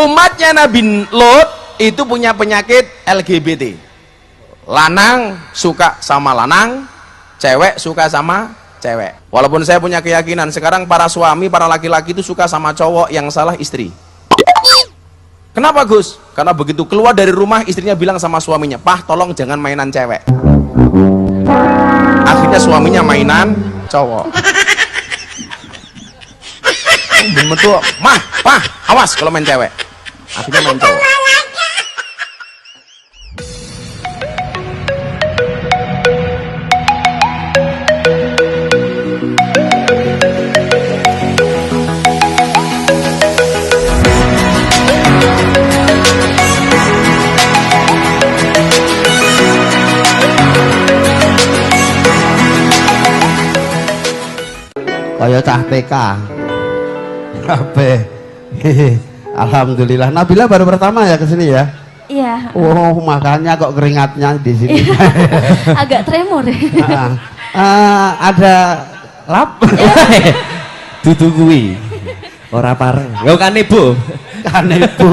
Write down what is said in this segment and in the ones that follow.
Umatnya Nabi Lot itu punya penyakit LGBT. Lanang suka sama lanang, cewek suka sama cewek. Walaupun saya punya keyakinan sekarang para suami, para laki-laki itu suka sama cowok, yang salah istri. Kenapa Gus? Karena begitu keluar dari rumah istrinya bilang sama suaminya, "Pah, tolong jangan mainan cewek." Akhirnya suaminya mainan cowok. Betul, "Mah, Pah, awas kalau main cewek." Akhirnya main cowok. Kaya cah TK. Kabeh. Alhamdulillah. Nabila baru pertama ya ke sini ya? Iya. Oh, makanya kok keringatnya di sini. Agak tremor. Ada lap. Dudu kuwi. Ora pareng. Yo kanebo. Kanebo.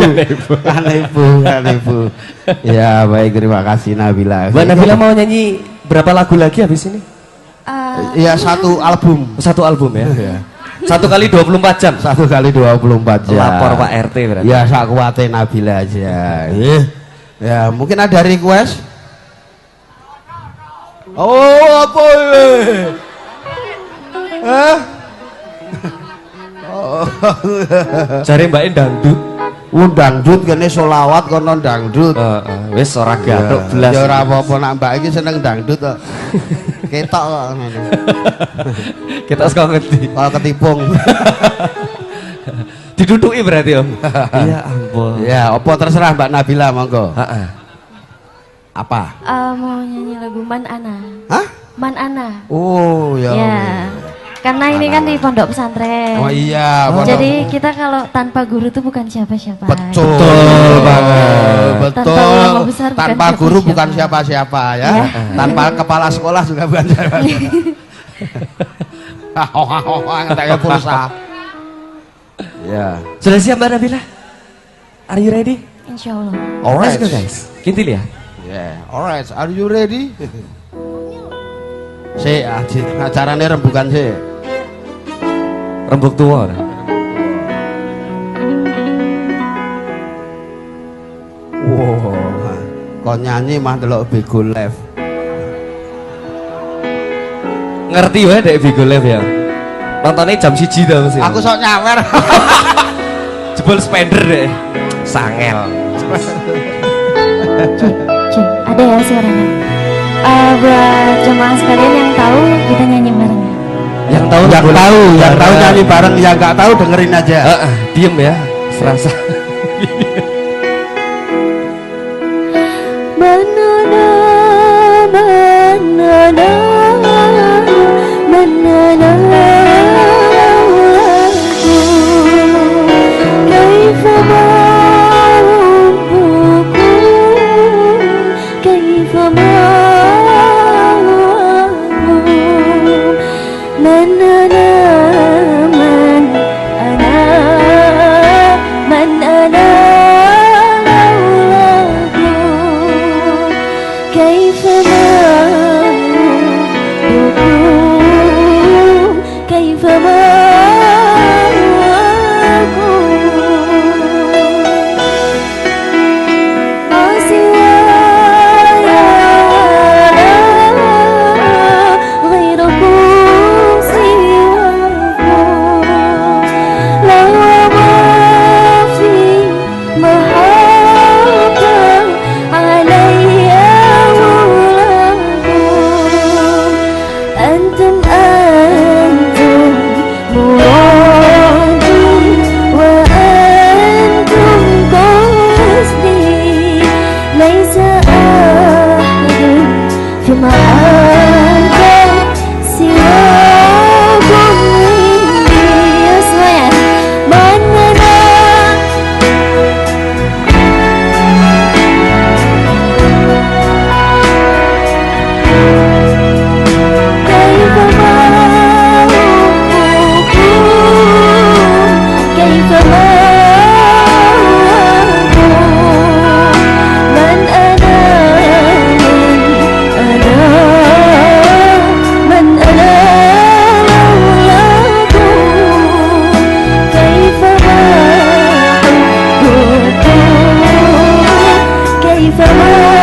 Ya, baik, terima kasih Nabila. Mbak Nabila mau nyanyi berapa lagu lagi habis ini? Iya, satu album. Satu album ya? Satu kali 24 jam? Satu kali 24 jam. Lapor Pak RT berarti? Ya, sak kuate Nabila aja. Ya, mungkin ada request? Oh, apa ini? Cari Mbak dangdut. Dangdut kene solawat kono dangdut. Wis ora gathuk belas. Ya ora apa-apa, nak Mbak iki seneng dangdut kok. Ketok kok ngono. Kita sekolah ngerti. Kalau ketipung. Diduduki berarti Om. Ya ampun. Ya, apa terserah Mbak Nabila, monggo. Heeh. Apa? Mau nyanyi lagu Man Ana. Hah? Man Ana. Oh, ya. Ya. Karena ini kan di pondok pesantren. Oh iya, Jadi kita kalau tanpa guru itu bukan siapa-siapa. Betul banget. Betul. Tanpa ulama besar bukan Tanpa guru siapa-siapa. bukan siapa-siapa ya. Ya. Tanpa kepala sekolah juga bukan siapa-siapa. Ngetake pulsa. Ya. Sudah siap Mbak Nabila? Are you ready? Insya Allah. Alright. Let's go guys. Kintil ya? Yeah. Alright. Are you ready? Acarane rembukan sih. Rembuk tua. Wow. Kok nyanyi mah delok Bigo Live. Ngerti wae dek Bigo Live ya. Nontonnya jam 1 tau sih. Aku sok nyawer. Jebol spender deh. Sangel. Ada ya suaranya. Buat jemaah sekalian yang tahu kita nyanyi bareng ya. Yang tahu nyanyi bareng, yang nggak tahu dengerin aja. Diem ya, serasa. Manana, manana, manana, kaifa ma'ubuku, kaifa ma'ubu, manana, man ana, man ana. كيف ما كيف ما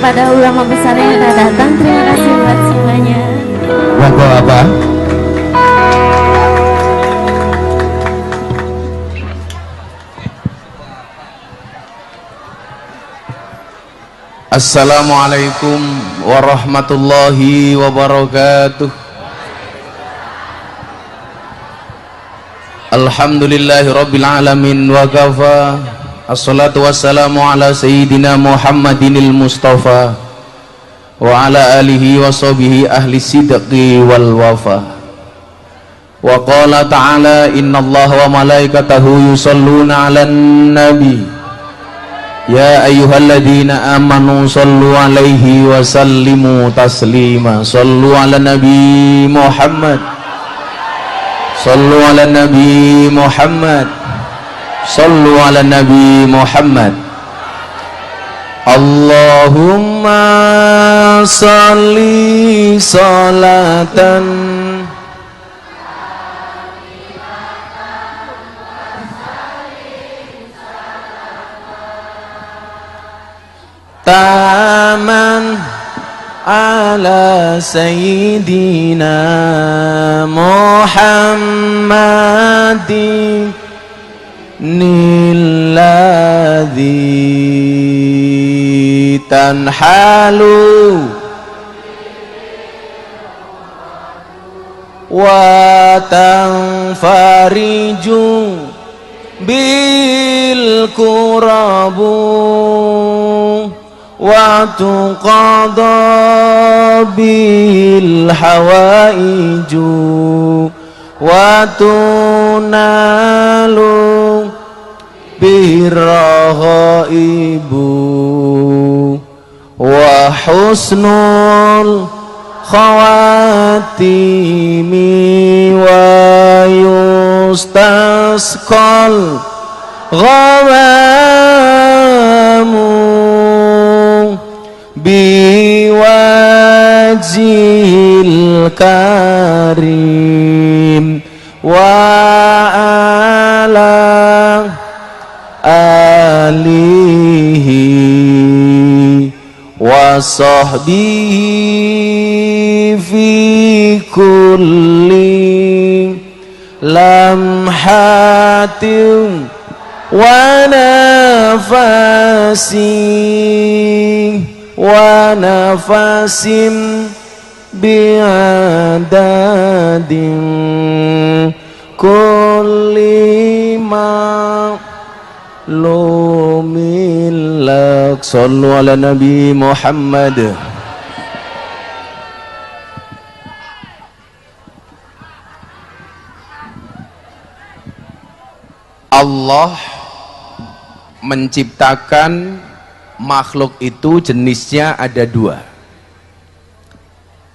kepada ulama besar yang sudah datang. Terima kasih buat semuanya. Monggo apa? Assalamualaikum warahmatullahi wabarakatuh. Alhamdulillahi rabbil alamin wa kafa. Assalatu wassalamu ala sayyidina Muhammadinil Mustafa wa ala alihi wa sahbihi ahli sidqi wal wafa. Wa qala ta'ala innallaha wa malaikatahu yusalluna 'alan nabi ya ayyuhalladzina amanu sallu 'alaihi wa sallimu taslima. Sallu 'ala nabi Muhammad, sallu 'ala nabi Muhammad, sallu 'ala nabi Muhammad. Allahumma salli salatan taman ala sayyidina Muhammadin nilladzi tanhalu wa tanfariju bil kurabu wa tuqadha bil hawaiju wa tunalu birrahaibu wa husnul khawatimi wa yustasqal ghamamu biwajhil karim wa ala alihi wa sahbihi fi kulli lamhatin wa nafasin bi'adadin kulli ma lumilak. Sallu ala Nabi Muhammad. Allah menciptakan makhluk itu jenisnya ada dua.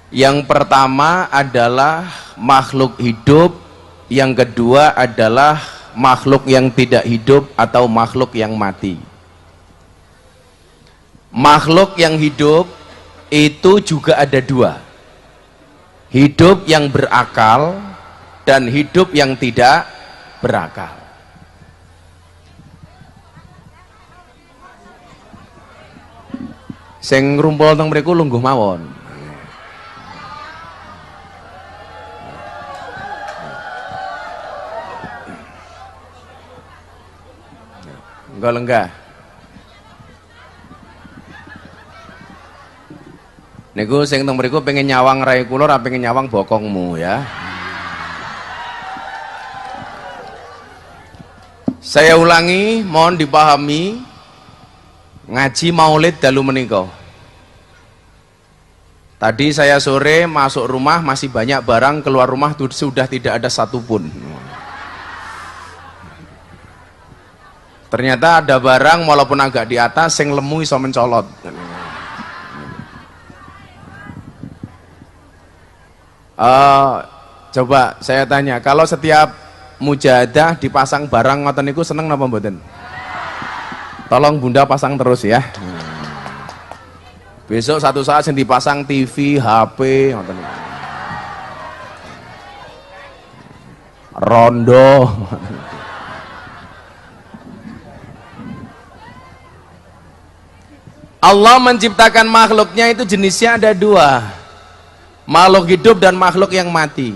Yang pertama adalah makhluk hidup, yang kedua adalah makhluk yang tidak hidup atau makhluk yang mati. Makhluk yang hidup itu juga ada dua, hidup yang berakal dan hidup yang tidak berakal. Sing ngrumpul teng mriku lungguh mawon. Enggak lenggah. Niku sing teng mriku pengen nyawang rai kula ora pengen nyawang bokongmu ya. Saya ulangi, mohon dipahami. Ngaji maulid dalu menika. Tadi saya sore masuk rumah masih banyak barang, keluar rumah sudah tidak ada satupun. Ternyata ada barang walaupun agak di atas sing lemu iso mencolot. Coba saya tanya, kalau setiap mujahadah dipasang barang ngoten niku seneng napa mboten? Tolong Bunda pasang terus ya. Besok satu saat yang dipasang TV, HP, rondo. Allah menciptakan makhluknya itu jenisnya ada dua, makhluk hidup dan makhluk yang mati.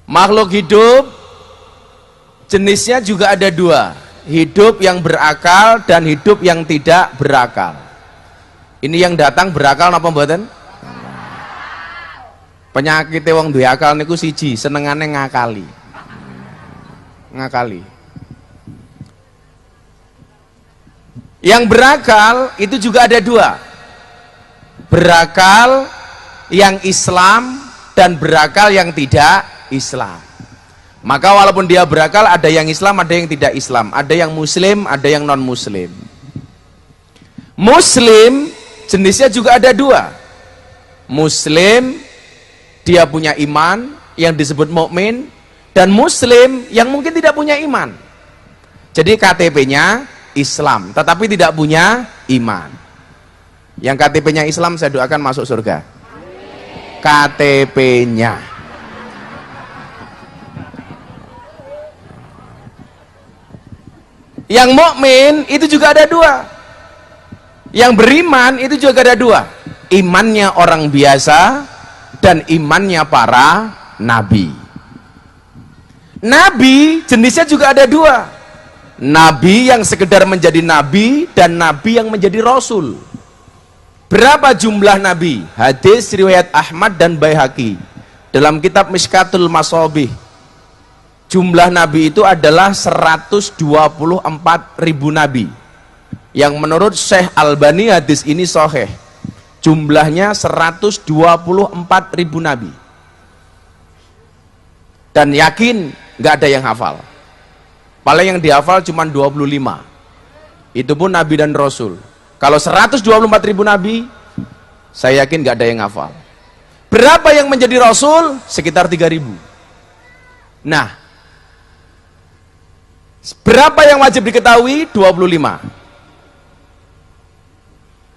Makhluk hidup jenisnya juga ada dua, hidup yang berakal dan hidup yang tidak berakal. Ini yang datang berakal napa mboten? Penyakit wong duwe akal niku siji, senengane ngakali. Ngakali. Yang berakal itu juga ada dua, berakal yang Islam dan berakal yang tidak Islam. Maka walaupun dia berakal, ada yang Islam, ada yang tidak Islam, ada yang Muslim, ada yang non Muslim. Muslim jenisnya juga ada dua, Muslim dia punya iman yang disebut mukmin, dan Muslim yang mungkin tidak punya iman. Jadi KTP-nya Islam tetapi tidak punya iman. Yang KTP-nya Islam saya doakan masuk surga. KTP-nya. Yang mukmin itu juga ada dua, yang beriman itu juga ada dua, imannya orang biasa dan imannya para nabi. Nabi jenisnya juga ada dua, nabi yang sekedar menjadi nabi dan nabi yang menjadi rasul. Berapa jumlah nabi? Hadis riwayat Ahmad dan Baihaqi dalam kitab Mishkatul Masabih. Jumlah nabi itu adalah 124.000 nabi. Yang menurut Syekh Albani hadis ini sahih. Jumlahnya 124.000 nabi. Dan yakin nggak ada yang hafal. Paling yang dihafal cuma 25. Itu pun nabi dan rasul. Kalau 124.000 nabi, saya yakin nggak ada yang hafal. Berapa yang menjadi rasul? Sekitar 3.000. Nah, berapa yang wajib diketahui? 25.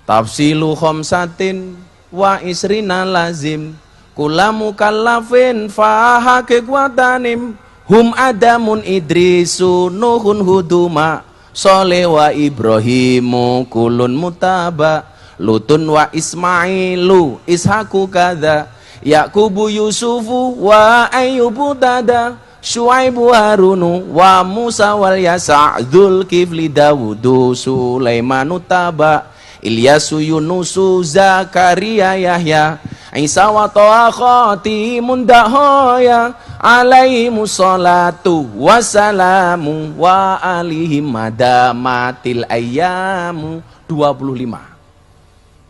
Tafsilu khamsatin wa isrina lazim kula mukallafin faha kekuatanim hum adamun idrisu nuhun huduma Soleh wa Ibrahimu kulun mutaba, Lutun wa Ismailu Ishaku kada, Yakubu Yusufu wa Ayyubu tada, Syuaibu Harunu wa Musa wal Yasa, Dzulkifli Dawudu Sulaimanu taba, Ilyasu Yunusu Zakaria Yahya, Isa wa Toha Khatimun Dahoya, alaihimu sholatu wassalamu wa alihim madamatil ayyamu. 25.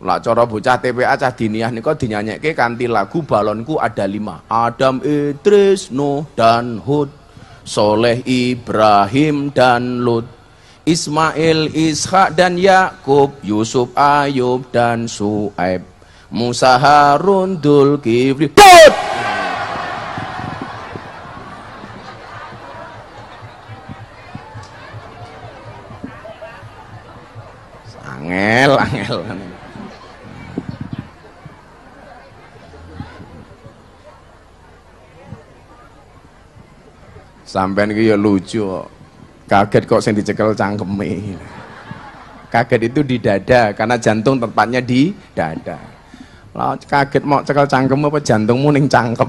Lah cara bocah TPA cah diniyah nika dinyanyekke kanthi lagu balonku ada 5. Adam, Idris, Nuh dan Hud, Soleh, Ibrahim dan Lut, Ismail, Ishak dan Yakub, Yusuf, Ayub dan Su'aib, Musa, Harun, Dzulkifli. Put! Angel. Sampean iki ya lucu kok. Kaget kok sing dicekel cangkeme. Kaget itu di dada karena jantung tempatnya di dada. Lah kaget mau cekel cangkem apa jantungmu ning cangkem.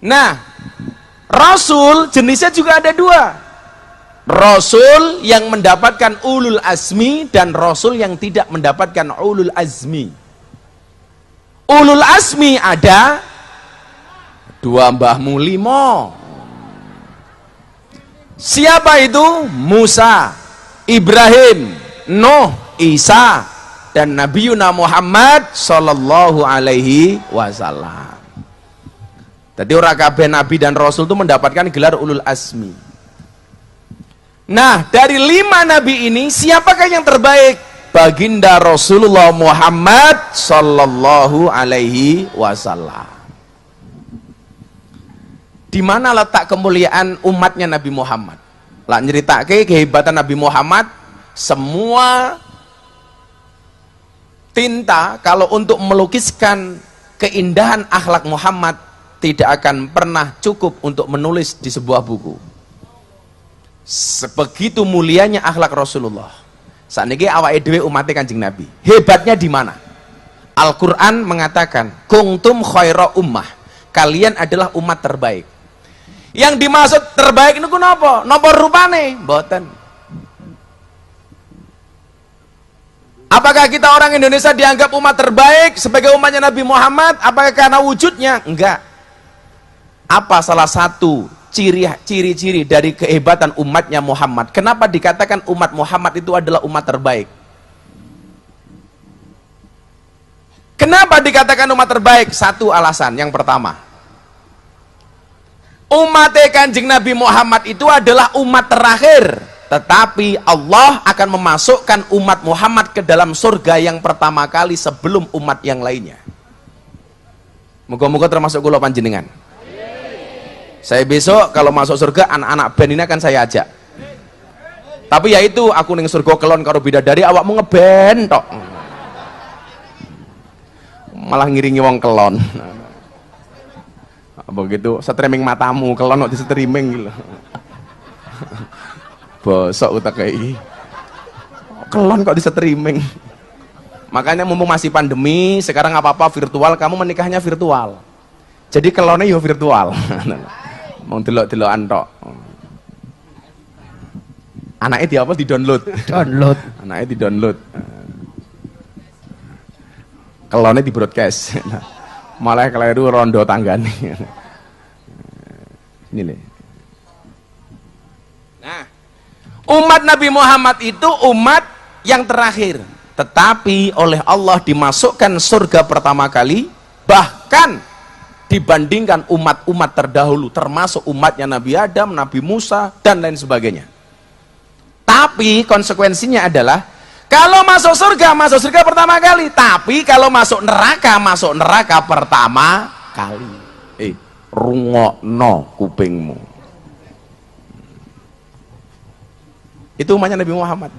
Nah, Rasul jenisnya juga ada 2. Rasul yang mendapatkan ulul azmi dan Rasul yang tidak mendapatkan ulul azmi. Ulul azmi ada 2 mbahmu 5. Siapa itu? Musa, Ibrahim, Nuh, Isa, dan Nabi Muhammad sallallahu alaihi wasallam. Jadi orang kabeh nabi dan rasul itu mendapatkan gelar ulul azmi. Nah, dari 5 nabi ini siapakah yang terbaik? Baginda Rasulullah Muhammad sallallahu alaihi wasallam. Di mana letak kemuliaan umatnya Nabi Muhammad? Lah nyeritake kehebatan Nabi Muhammad, semua tinta kalau untuk melukiskan keindahan akhlak Muhammad tidak akan pernah cukup untuk menulis di sebuah buku. Sebegitu mulianya akhlak Rasulullah. Sakniki awake dhewe umat Kanjeng Nabi. Hebatnya di mana? Al-Qur'an mengatakan, "Kuntum khaira ummah." Kalian adalah umat terbaik. Yang dimaksud terbaik niku napa? Napa rupane? Mboten. Apakah kita orang Indonesia dianggap umat terbaik sebagai umatnya Nabi Muhammad? Apakah karena wujudnya? Enggak. Apa salah satu ciri-ciri dari kehebatan umatnya Muhammad? Kenapa dikatakan umat Muhammad itu adalah umat terbaik? Kenapa dikatakan umat terbaik? Satu alasan, yang pertama, umat Kanjeng Nabi Muhammad itu adalah umat terakhir, tetapi Allah akan memasukkan umat Muhammad ke dalam surga yang pertama kali sebelum umat yang lainnya. Moga-moga termasuk kula panjenengan. Saya besok kalau masuk surga, anak-anak band ini akan saya ajak. Tapi ya itu, aku ning surga kelon karo bidadari, awakmu ngeband tok. Malah ngiringi wong kelon. Begitu streaming matamu kelon kok di streaming gitu. Bosok utak kayak kelon kok di streaming. Makanya mumpung masih pandemi, sekarang apa-apa virtual, kamu menikahnya virtual. Jadi kelonnya yo virtual. Mau delok-delokan tok. Anaknya di apa? Di-download. Download. Anaknya di-download. Kelonnya di-broadcast. Malah keliru rondo tanggane. Ini nih. Nah, umat Nabi Muhammad itu umat yang terakhir, tetapi oleh Allah dimasukkan surga pertama kali, bahkan dibandingkan umat-umat terdahulu, termasuk umatnya Nabi Adam, Nabi Musa, dan lain sebagainya. Tapi konsekuensinya adalah, kalau masuk surga pertama kali, tapi kalau masuk neraka pertama kali. Rungokno kupingmu. Itu umatnya Nabi Muhammad.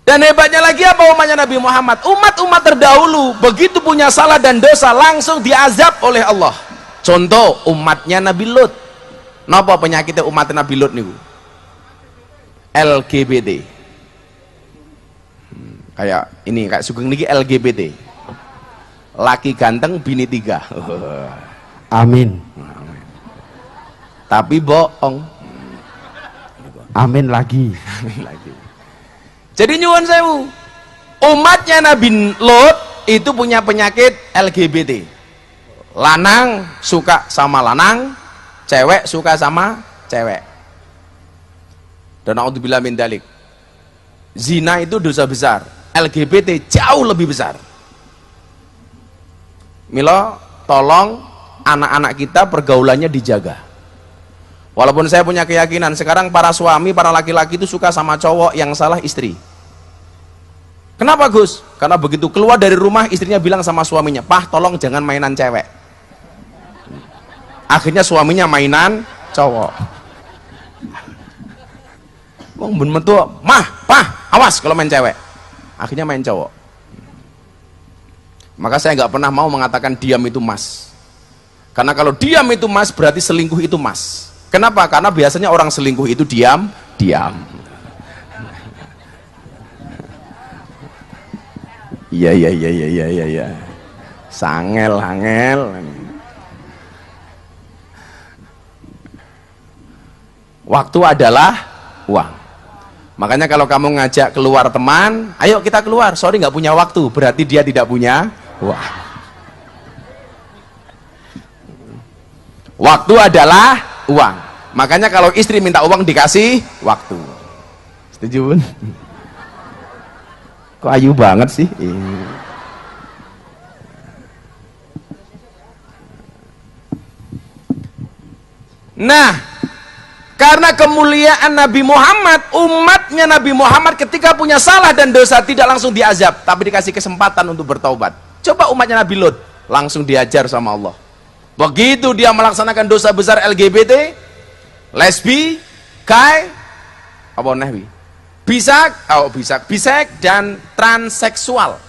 Dan hebatnya lagi apa umatnya Nabi Muhammad? Umat-umat terdahulu begitu punya salah dan dosa langsung diazab oleh Allah. Contoh umatnya Nabi Lut. Napa penyakitnya umat Nabi Lut niku? LGBT. Kayak ini, kayak Sugeng niki LGBT. Laki ganteng, bini 3. Amin. Tapi bohong. Amin lagi. Jadi nyuwun sewu, umatnya Nabi Lut itu punya penyakit LGBT. Lanang suka sama lanang, cewek suka sama cewek. Dan naudzubillah min dalik. Zina itu dosa besar, LGBT jauh lebih besar. Milo, tolong anak-anak kita pergaulannya dijaga. Walaupun saya punya keyakinan sekarang para suami, para laki-laki itu suka sama cowok, yang salah istri. Kenapa Gus? Karena begitu keluar dari rumah istrinya bilang sama suaminya, "Pah, tolong jangan mainan cewek." Akhirnya suaminya mainan cowok. Wong ben metu, "Mah, Pah, awas kalau main cewek." Akhirnya main cowok. Maka saya nggak pernah mau mengatakan diam itu mas. Karena kalau diam itu mas berarti selingkuh itu mas. Kenapa? Karena biasanya orang selingkuh itu diam. Iya. Sangel. Waktu adalah uang. Makanya kalau kamu ngajak keluar teman, ayo kita keluar, sorry nggak punya waktu, berarti dia tidak punya uang. Waktu adalah uang. Makanya kalau istri minta uang dikasih waktu. Setuju Bun? Kok ayu banget sih? Nah, karena kemuliaan Nabi Muhammad, umatnya Nabi Muhammad ketika punya salah dan dosa tidak langsung diazab, tapi dikasih kesempatan untuk bertaubat. Coba umatnya Nabi Lut, langsung diajar sama Allah. Begitu dia melaksanakan dosa besar LGBT, lesbi, kai, apa nahwi, bisek dan transseksual.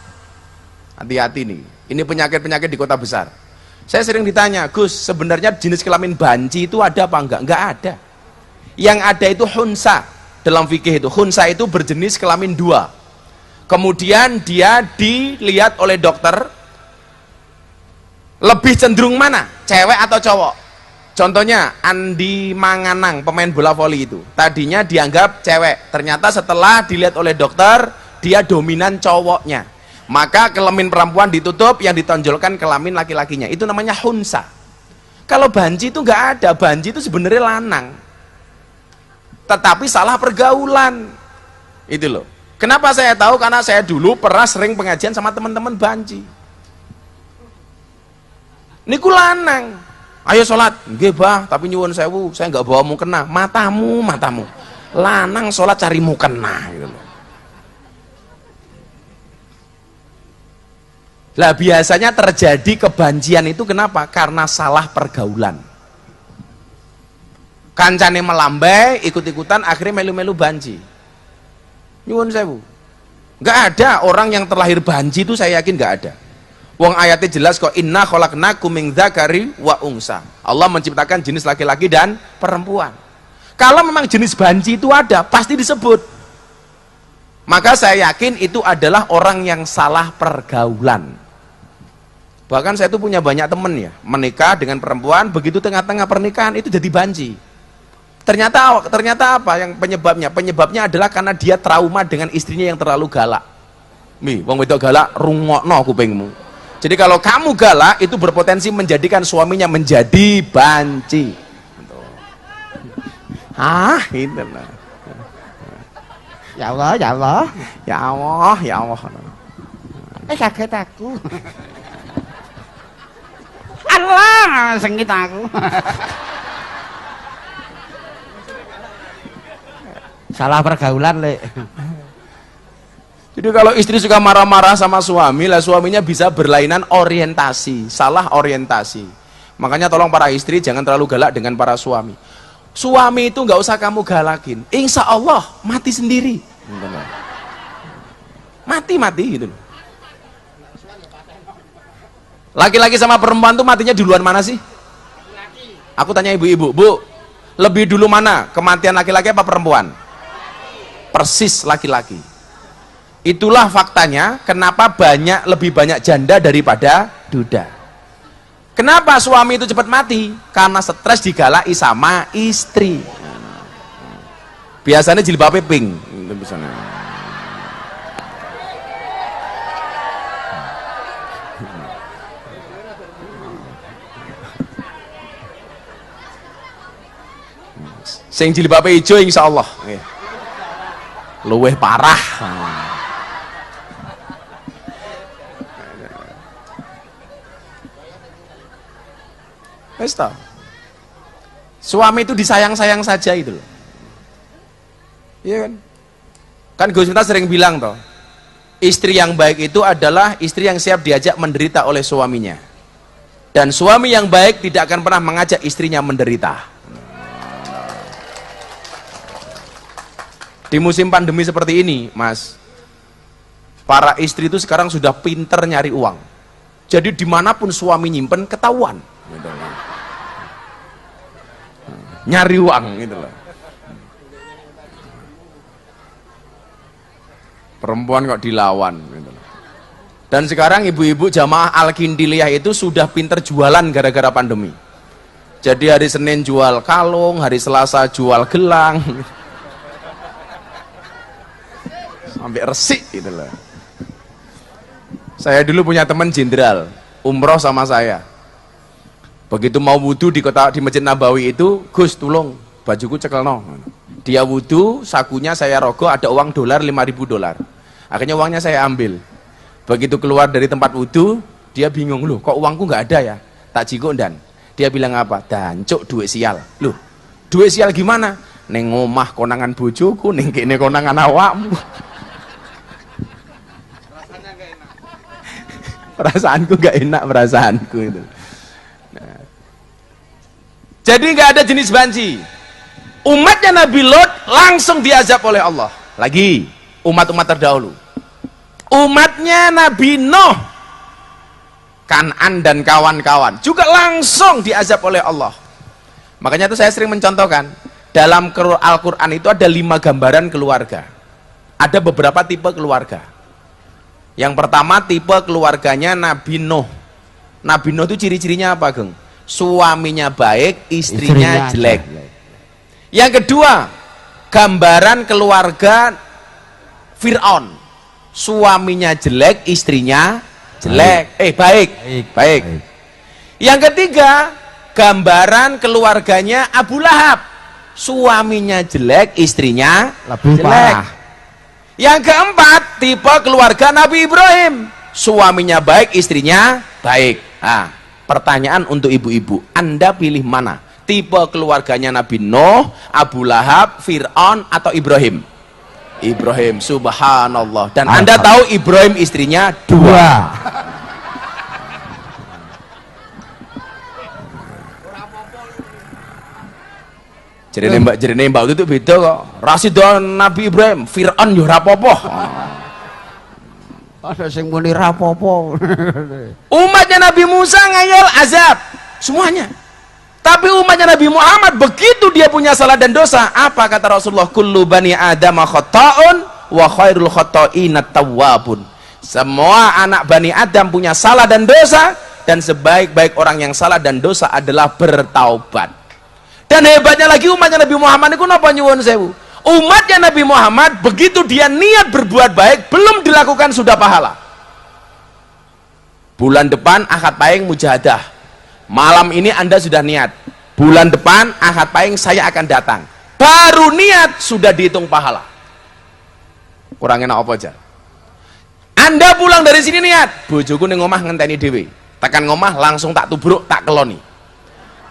Hati-hati nih, ini penyakit-penyakit di kota besar. Saya sering ditanya, Gus, sebenarnya jenis kelamin banci itu ada apa enggak? Enggak ada. Yang ada itu hunsa. Dalam fikih itu hunsa itu berjenis kelamin 2. Kemudian dia dilihat oleh dokter lebih cenderung mana, cewek atau cowok. Contohnya Andi Manganang, pemain bola voli itu, tadinya dianggap cewek, ternyata setelah dilihat oleh dokter dia dominan cowoknya, maka kelamin perempuan ditutup, yang ditonjolkan kelamin laki-lakinya. Itu namanya hunsa. Kalau banci itu nggak ada. Banci itu sebenarnya lanang, tetapi salah pergaulan. Itu loh. Kenapa saya tahu? Karena saya dulu pernah sering pengajian sama teman-teman banci. Niku lanang, ayo sholat, nggih bah, tapi nyuwun sewu, saya nggak bawa mukena. Matamu. Lanang sholat cari mukena, gitu loh. Lah biasanya terjadi kebancian itu kenapa? Karena salah pergaulan. Kancane melambai, ikut-ikutan, akhirnya melu-melu banci. Nyuwun sewu, nggak ada orang yang terlahir banci itu, saya yakin nggak ada. Wong ayatnya jelas kok, inna khalaqnakum min dzakari wa unsa. Allah menciptakan jenis laki-laki dan perempuan. Kalau memang jenis banci itu ada, pasti disebut. Maka saya yakin itu adalah orang yang salah pergaulan. Bahkan saya itu punya banyak temen ya, menikah dengan perempuan, begitu tengah-tengah pernikahan itu jadi banci. Ternyata apa yang penyebabnya? Penyebabnya adalah karena dia trauma dengan istrinya yang terlalu galak. Nih, wong wedok galak, rungokno kupingmu. Jadi kalau kamu galak, itu berpotensi menjadikan suaminya menjadi banci. Gitu lah. Ya Allah. Ya Allah. Kaget aku. Allah, sengit aku. Salah pergaulan, Lek. Jadi kalau istri suka marah-marah sama suami, lah suaminya bisa berlainan orientasi, salah orientasi. Makanya tolong para istri jangan terlalu galak dengan para suami. Suami itu nggak usah kamu galakin, insya Allah mati sendiri. Mati gitu. Laki-laki sama perempuan tuh matinya duluan mana sih? Aku tanya ibu-ibu, Bu, Lebih dulu mana? Kematian laki-laki apa perempuan? Persis laki-laki. Itulah faktanya kenapa lebih banyak janda daripada duda. Kenapa suami itu cepat mati? Karena stres digalai sama istri. Biasanya jilbabnya pink. Sing jilbabnya hijau insyaallah luweh parah. Wes toh. Suami itu disayang-sayang saja itu loh. Iya kan? Kan Gus Miftah sering bilang toh, istri yang baik itu adalah istri yang siap diajak menderita oleh suaminya. Dan suami yang baik tidak akan pernah mengajak istrinya menderita. Di musim pandemi seperti ini, Mas, para istri itu sekarang sudah pinter nyari uang. Jadi dimanapun suami nyimpen ketahuan. Gitu loh. Nyari uang gitu loh. Perempuan kok dilawan gitu loh. Dan sekarang ibu-ibu jamaah Al-Kindiliyah itu sudah pinter jualan gara-gara pandemi. Jadi hari Senin jual kalung, hari Selasa jual gelang. Sampai resik gitu loh. Saya dulu punya teman jenderal umroh sama saya. Begitu mau wudhu di Masjid Nabawi itu, Gus tolong bajuku cekelno. Dia wudhu, sakunya saya rogoh, ada uang $5.000. Akhirnya uangnya saya ambil. Begitu keluar dari tempat wudhu, dia bingung, loh kok uangku nggak ada ya? Tak jiko dan. Dia bilang apa? Dancuk duit sial. Loh, duit sial gimana? Neng omah konangan bojoku, neng kene konangan awakmu. Perasaanku gak enak, perasaanku itu. Nah. Jadi gak ada jenis banci. Umatnya Nabi Lot langsung diazab oleh Allah. Lagi umat-umat terdahulu. Umatnya Nabi Nuh, Kan'an dan kawan-kawan juga langsung diazab oleh Allah. Makanya itu saya sering mencontohkan dalam Al-Quran itu ada 5 gambaran keluarga. Ada beberapa tipe keluarga. Yang pertama tipe keluarganya Nabi Nuh. Nabi Nuh itu ciri-cirinya apa, Geng? Suaminya baik, istrinya jelek. Yang kedua, gambaran keluarga Fir'aun. Suaminya jelek, istrinya jelek. Baik. Yang ketiga, gambaran keluarganya Abu Lahab. Suaminya jelek, istrinya lebih jelek. parah. Yang keempat, tipe keluarga Nabi Ibrahim. Suaminya baik, istrinya baik. Nah, pertanyaan untuk ibu-ibu, Anda pilih mana? Tipe keluarganya Nabi Nuh, Abu Lahab, Fir'aun, atau Ibrahim? Ibrahim, subhanallah. Dan Anda tahu Ibrahim istrinya 2. Jadi mbak itu beda kok. Rasidon Nabi Ibrahim, Fir'aun yo rapopo. Ada sing muni rapopo. Umatnya Nabi Musa ngayal azab semuanya. Tapi umatnya Nabi Muhammad begitu dia punya salah dan dosa, apa kata Rasulullah? Kullu bani Adam khata'un wa khairul khata'inat tawwabun. Semua anak Bani Adam punya salah dan dosa, dan sebaik-baik orang yang salah dan dosa adalah bertaubat. Dan hebatnya lagi umatnya Nabi Muhammad itu napa nyuwun sewu? Umatnya Nabi Muhammad begitu dia niat berbuat baik, belum dilakukan sudah pahala. Bulan depan Ahad Pahing mujahadah. Malam ini Anda sudah niat. Bulan depan Ahad Pahing saya akan datang. Baru niat sudah dihitung pahala. Kurang enak apa aja? Anda pulang dari sini niat, bojoku ning omah ngenteni dhewe. Tekan ngomah langsung tak tubruk, tak keloni.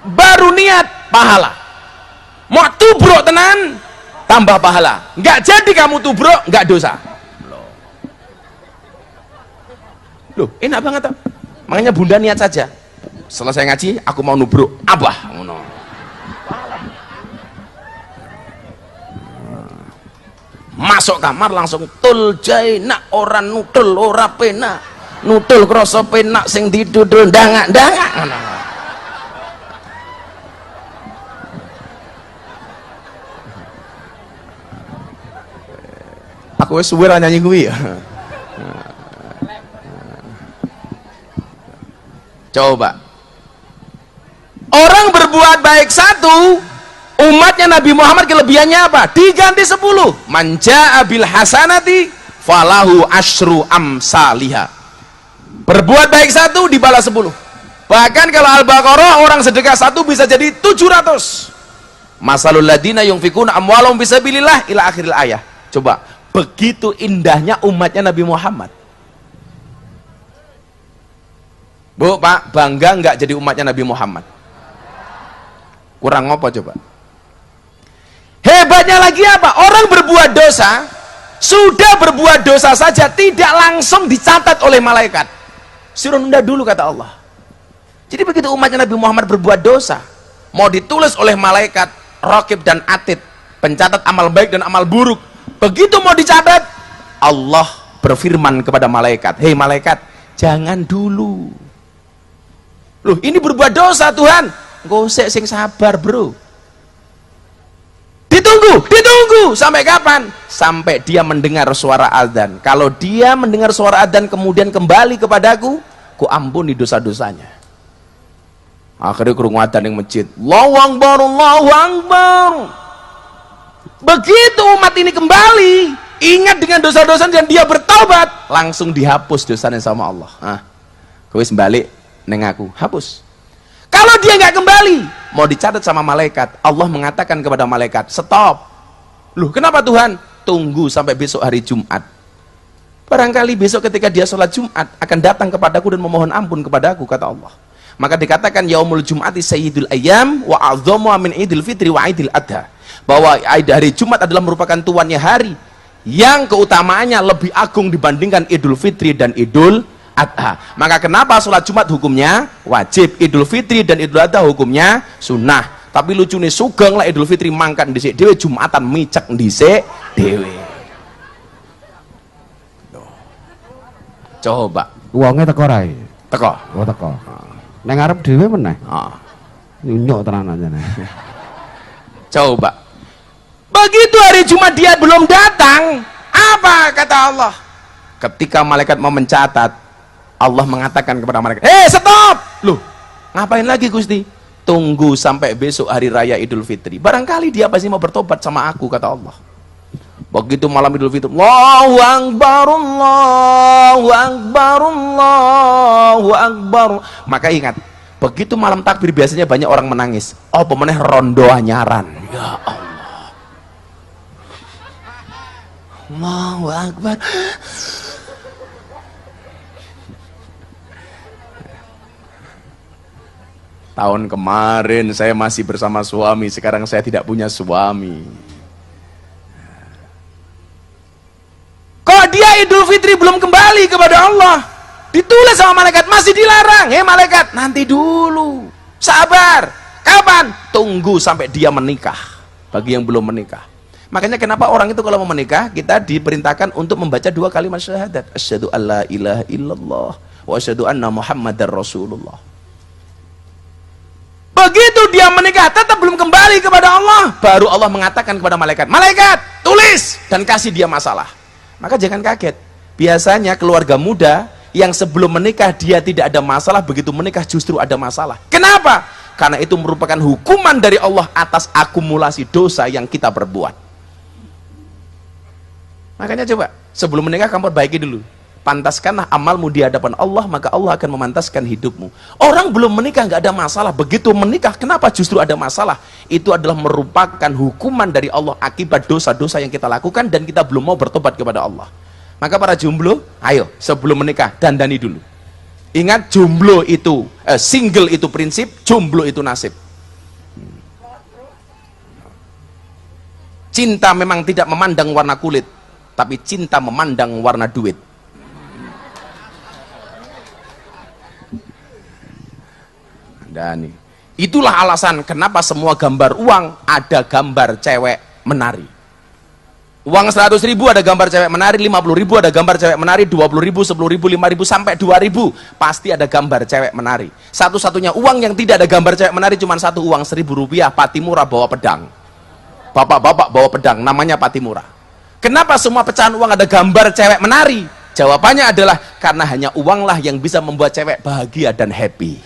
Baru niat pahala. Mau tubruk tenan tambah pahala. Enggak jadi kamu tubruk, enggak dosa. Loh, enak banget toh. Makanya Bunda niat saja. Selesai ngaji, aku mau nubruk. Abah ngono. Masuk kamar langsung tul jaina orang nutul ora penak. Nutul krasa penak sing didudul ndangak-ndangak ngono. Aku wis suwe ra nyanyi kuwi ya. Coba. Orang berbuat baik satu, umatnya Nabi Muhammad kelebihannya apa? Diganti 10. Man jaa bil hasanati falahu asyru amsalihha. Berbuat baik satu dibalas 10. Bahkan kalau Al-Baqarah orang sedekah satu bisa jadi 700. Masalul ladina yunfikuna amwalahum fisabilillah ila akhiril ayah. Coba, begitu indahnya umatnya Nabi Muhammad. Bu, Pak, bangga nggak jadi umatnya Nabi Muhammad? Kurang apa coba? Hebatnya lagi apa? Orang berbuat dosa, sudah berbuat dosa saja tidak langsung dicatat oleh malaikat. Suruh nunda dulu kata Allah. Jadi begitu umatnya Nabi Muhammad berbuat dosa, mau ditulis oleh malaikat Raqib dan Atid, pencatat amal baik dan amal buruk. Begitu mau dicatat, Allah berfirman kepada malaikat, hei malaikat, jangan dulu. Loh, ini berbuat dosa Tuhan. Gosek sing sabar bro. Ditunggu sampai kapan? Sampai dia mendengar suara adzan. Kalau dia mendengar suara adzan kemudian kembali kepadaku, ku ampuni dosa-dosanya. Akhirnya krungu adzan yang masjid. Allahu Akbar, Allahu Akbar. Begitu umat ini kembali, ingat dengan dosa-dosa dan dia bertaubat, langsung dihapus dosanya sama Allah. Kowe wis balik neng aku, hapus. Kalau dia nggak kembali, mau dicatat sama malaikat, Allah mengatakan kepada malaikat, stop. Loh, kenapa Tuhan? Tunggu sampai besok hari Jumat. Barangkali besok ketika dia sholat Jumat akan datang kepadaku dan memohon ampun kepadaku, kata Allah. Maka dikatakan yaumul Jum'ati sayyidul ayyam wa a'dhamu min idul fitri wa idul adha. Bahwa hari Jumat adalah merupakan tuannya hari yang keutamaannya lebih agung dibandingkan Idul Fitri dan Idul Adha. Maka kenapa sholat Jumat hukumnya wajib, Idul Fitri dan Idul Adha hukumnya sunnah. Tapi lucu nih, sugeng lah Idul Fitri mangkat dhisik dhewe, Jumatan micek dhisik dhewe. Coba Wonge teko rae. teko. Oh teko. Neng arep dhewe meneh. Ah. Nyok tenan aja. Coba. Begitu hari Jumat dia belum datang, apa kata Allah? Ketika malaikat mau mencatat, Allah mengatakan kepada malaikat, stop! Loh, ngapain lagi Gusti? Tunggu sampai besok hari raya Idul Fitri. Barangkali dia pasti mau bertobat sama aku, kata Allah. Begitu malam Idul Fitri, Allahu Akbar, Allahu Akbar, Allahu Akbar. Maka ingat, begitu malam takbir biasanya banyak orang menangis. Oh, pemenang rondo anyaran. Ya Allah. Allahu Akbar. Tahun kemarin saya masih bersama suami, sekarang saya tidak punya suami. Kok dia Idul Fitri belum kembali kepada Allah? Ditulis sama malaikat, masih dilarang. Malaikat, nanti dulu. Sabar. Kapan? Tunggu sampai dia menikah. Bagi yang belum menikah. Makanya kenapa orang itu kalau mau menikah, kita diperintahkan untuk membaca 2 kalimat syahadat. Asyhadu alla ilaha illallah wa asyhadu anna Muhammadar Rasulullah. Begitu dia menikah tetap belum kembali kepada Allah, baru Allah mengatakan kepada malaikat, malaikat tulis dan kasih dia masalah. Maka jangan kaget, biasanya keluarga muda yang sebelum menikah dia tidak ada masalah, begitu menikah justru ada masalah. Kenapa? Karena itu merupakan hukuman dari Allah atas akumulasi dosa yang kita perbuat. Makanya coba sebelum menikah kamu perbaiki dulu, pantaskanlah amalmu di hadapan Allah, maka Allah akan memantaskan hidupmu. Orang belum menikah nggak ada masalah, begitu menikah kenapa justru ada masalah? Itu adalah merupakan hukuman dari Allah akibat dosa-dosa yang kita lakukan dan kita belum mau bertobat kepada Allah. Maka para jomblo, ayo sebelum menikah dandani dulu. Ingat, jomblo itu single itu prinsip, jomblo itu nasib. Cinta memang tidak memandang warna kulit, tapi cinta memandang warna duit. Dan itulah alasan kenapa semua gambar uang ada gambar cewek menari. Uang 100.000 ada gambar cewek menari, 50.000 ada gambar cewek menari, 20.000, 10.000, 5.000 sampai 2.000 pasti ada gambar cewek menari. Satu-satunya uang yang tidak ada gambar cewek menari cuma satu, uang 1.000 rupiah. Patimura bawa pedang. Bapak-bapak bawa pedang, namanya Patimura. Kenapa semua pecahan uang ada gambar cewek menari? Jawabannya adalah karena hanya uanglah yang bisa membuat cewek bahagia dan happy.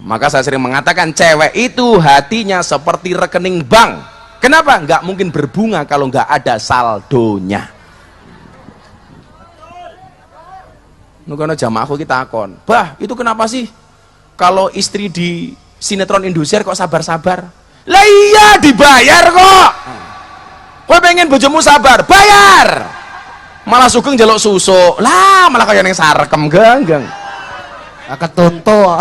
Maka saya sering mengatakan cewek itu hatinya seperti rekening bank. Kenapa? Nggak mungkin berbunga kalau nggak ada saldonya. Nukono jamaahku kita akon, bah itu kenapa sih kalau istri di sinetron Indosiar kok sabar-sabar? Lah iya dibayar kok. Kowe pengen bojomu sabar, bayar. Malah sugeng jaluk susu. Lah malah kaya ning sarekem genggeng. Ketuntu.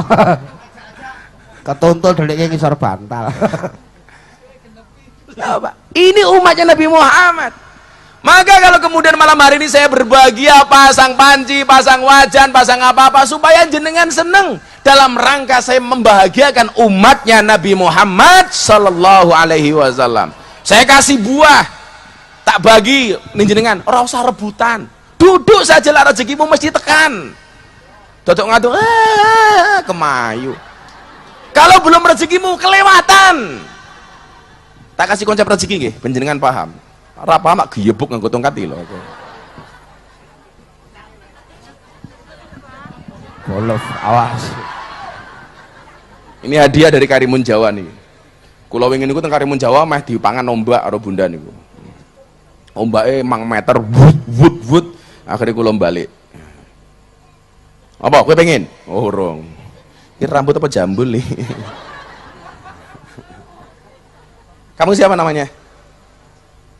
Ketuntu delik ngisor bantal. Ini umatnya Nabi Muhammad. Maka kalau kemudian malam hari ini saya berbahagia pasang panci, pasang wajan, pasang apa-apa supaya jenengan seneng dalam rangka saya membahagiakan umatnya Nabi Muhammad sallallahu alaihi wasallam. Saya kasih buah, tak bagi nih jenengan, ora usah rebutan. Duduk saja lah rezekimu mesti tekan. Dodok ngaduk kemayu. Kalau belum rezekimu kelewatan. Tak kasih konsep rezeki nggih, panjenengan paham. Ora paham mak giyebuk nganggo tongkat iki lho. Bolof, awas. Ini hadiah dari Karimun Jawa nih. Kula wingi niku teng Karimun Jawa meh dipangan ombak karo bunda niku. Ombake mang meter wut. Akhirnya kula balik. Apa kowe pengen? Oh, urung. Ini rambut apa jambul nih? Kamu siapa namanya?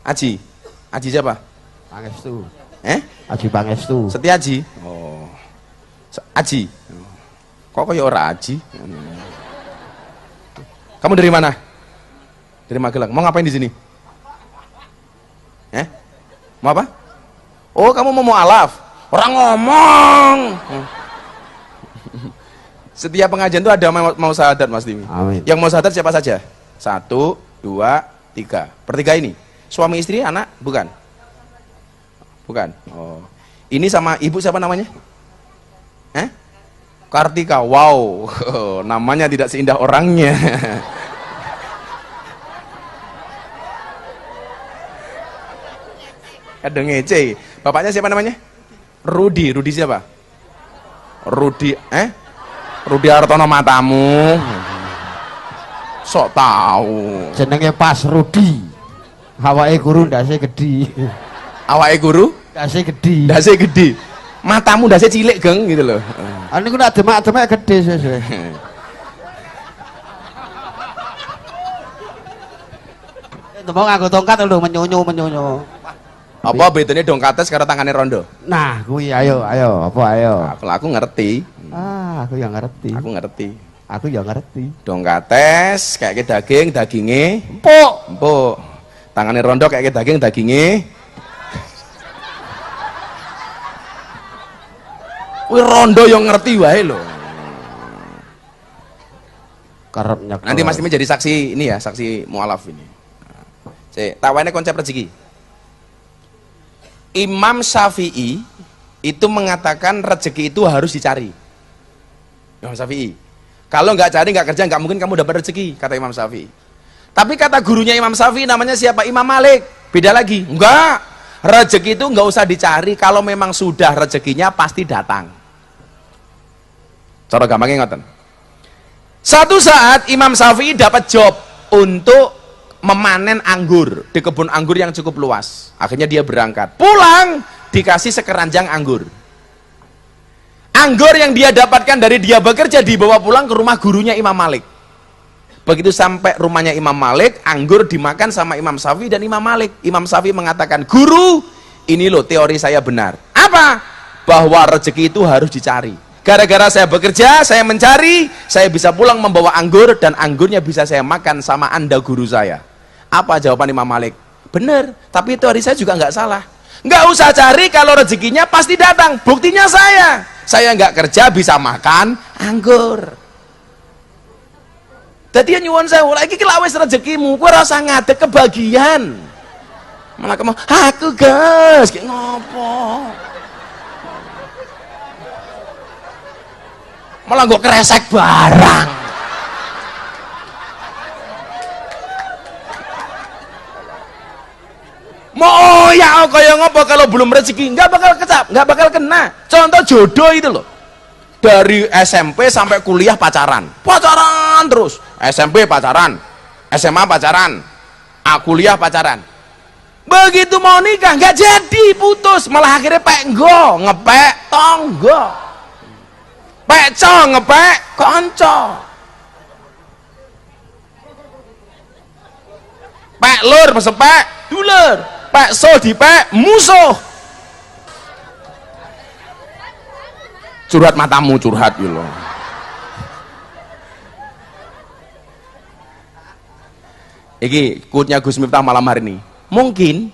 Aji. Aji siapa? Pangestu. Aji Pangestu. Setiaji. Oh. Aji. Kok kayak ora Aji? Kamu dari mana? Dari Magelang. Mau ngapain di sini? Mau apa? Oh, kamu mau mualaf. Orang ngomong. Setiap pengajian itu ada mau syahadat Mas Timi. Amin. Yang mau syahadat siapa saja? 1, 2, 3. Pertiga ini. Suami istri, anak? Bukan. Bukan. Oh. Ini sama ibu siapa namanya? Kartika. Wow. Namanya tidak seindah orangnya. Kadang ngece. Bapaknya siapa namanya? Rudi. Rudi siapa? Rudi. Rudi Hartono matamu. Sok tahu. Jenenge pas Rudi. Awake guru ndase gedhi. Awake guru? Ndase gedhi. Ndase gedhi. Matamu ndase cilik, Geng, gitu loh. Niku nek demak-demak gedhe sesuk. Tembok nganggo tongkat lho menyonyo. Apa bedanya dongkates karo tangane rondo? Nah, kuwi ayo, apa ayo? Aku ngerti. Aku yang ngerti. Aku ngerti. Aku yang ngerti. Dongkates kayak dagingnya empuk. Tangane rondo kayak dagingnya. Kuwi rondo yang ngerti wae lho. Karepnya. Nanti Mas Timi jadi saksi ini ya, saksi mualaf ini. Tawane konsep rezeki. Imam Syafi'i itu mengatakan rezeki itu harus dicari. Imam Syafi'i. Kalau nggak cari, nggak kerja, nggak mungkin kamu dapat rezeki, kata Imam Syafi'i. Tapi kata gurunya Imam Syafi'i namanya siapa? Imam Malik. Beda lagi. Enggak. Rezeki itu nggak usah dicari, kalau memang sudah rezekinya pasti datang. Cara gampangnya ngoten. Satu saat Imam Syafi'i dapat job untuk memanen anggur di kebun anggur yang cukup luas. Akhirnya dia berangkat. Pulang dikasih sekeranjang anggur. Anggur yang dia dapatkan dari dia bekerja dibawa pulang ke rumah gurunya Imam Malik. Begitu sampai rumahnya Imam Malik, anggur dimakan sama Imam Syafi'i dan Imam Malik. Imam Syafi'i mengatakan, "Guru, ini loh teori saya benar." Apa? Bahwa rezeki itu harus dicari. Gara-gara saya bekerja, saya mencari, saya bisa pulang membawa anggur dan anggurnya bisa saya makan sama Anda guru saya. Apa jawaban Imam Malik? Benar, tapi teori saya juga nggak salah. Nggak usah cari, kalau rezekinya pasti datang. Buktinya saya nggak kerja bisa makan anggur. Jadi nyuwun sewu lagi kelawes rezekimu, kowe rasa ngadeg kebagian. Malah kamu, aku gas, kayak ngopo? Malah gue kresek barang. Mau ya kaya ngopo kalau belum rezeki nggak bakal kecap, nggak bakal kena. Contoh jodoh itu loh. Dari SMP sampai kuliah pacaran terus. SMP pacaran, SMA pacaran, kuliah pacaran. Begitu mau nikah nggak jadi, putus, malah akhirnya ngepek tonggo, pecco ngepek konco, pek lur pesepek dulur, pek so dipek musuh. Curhat matamu, curhat gitu loh. Iki quote-nya Gus Miftah malam hari ini. Mungkin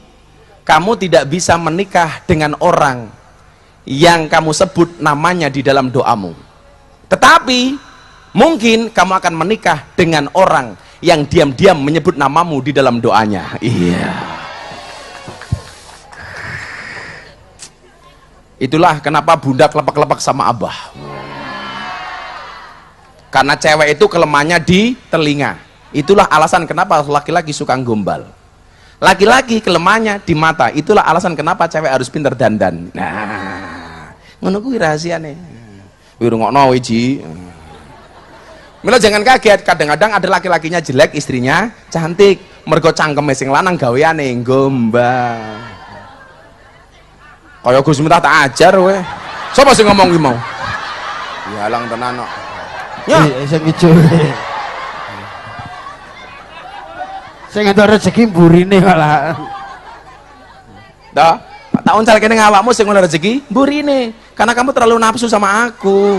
kamu tidak bisa menikah dengan orang yang kamu sebut namanya di dalam doamu, tetapi mungkin kamu akan menikah dengan orang yang diam-diam menyebut namamu di dalam doanya. Iya. Itulah kenapa bunda kelepek-kelepek sama abah. Karena cewek itu kelemahannya di telinga. Itulah alasan kenapa laki-laki suka gombal. Laki-laki kelemahannya di mata. Itulah alasan kenapa cewek harus pinter dandan. Nah, ngono kuwi rahasiane. Wirungokno wiji. Mila jangan kaget, kadang-kadang ada laki-lakinya jelek, istrinya cantik. Mergo cangkeme sing lanang gaweane gombal. Kaya Gus Miftah tak ajar we. Sapa sing ngomong ki mau? Dihalang tenan kok. Ya, sing ijo. Sing entuk rezeki mburine malah. Dah, tak uncal kene awakmu sing ngono rezeki mburine. Karena kamu terlalu nafsu sama aku.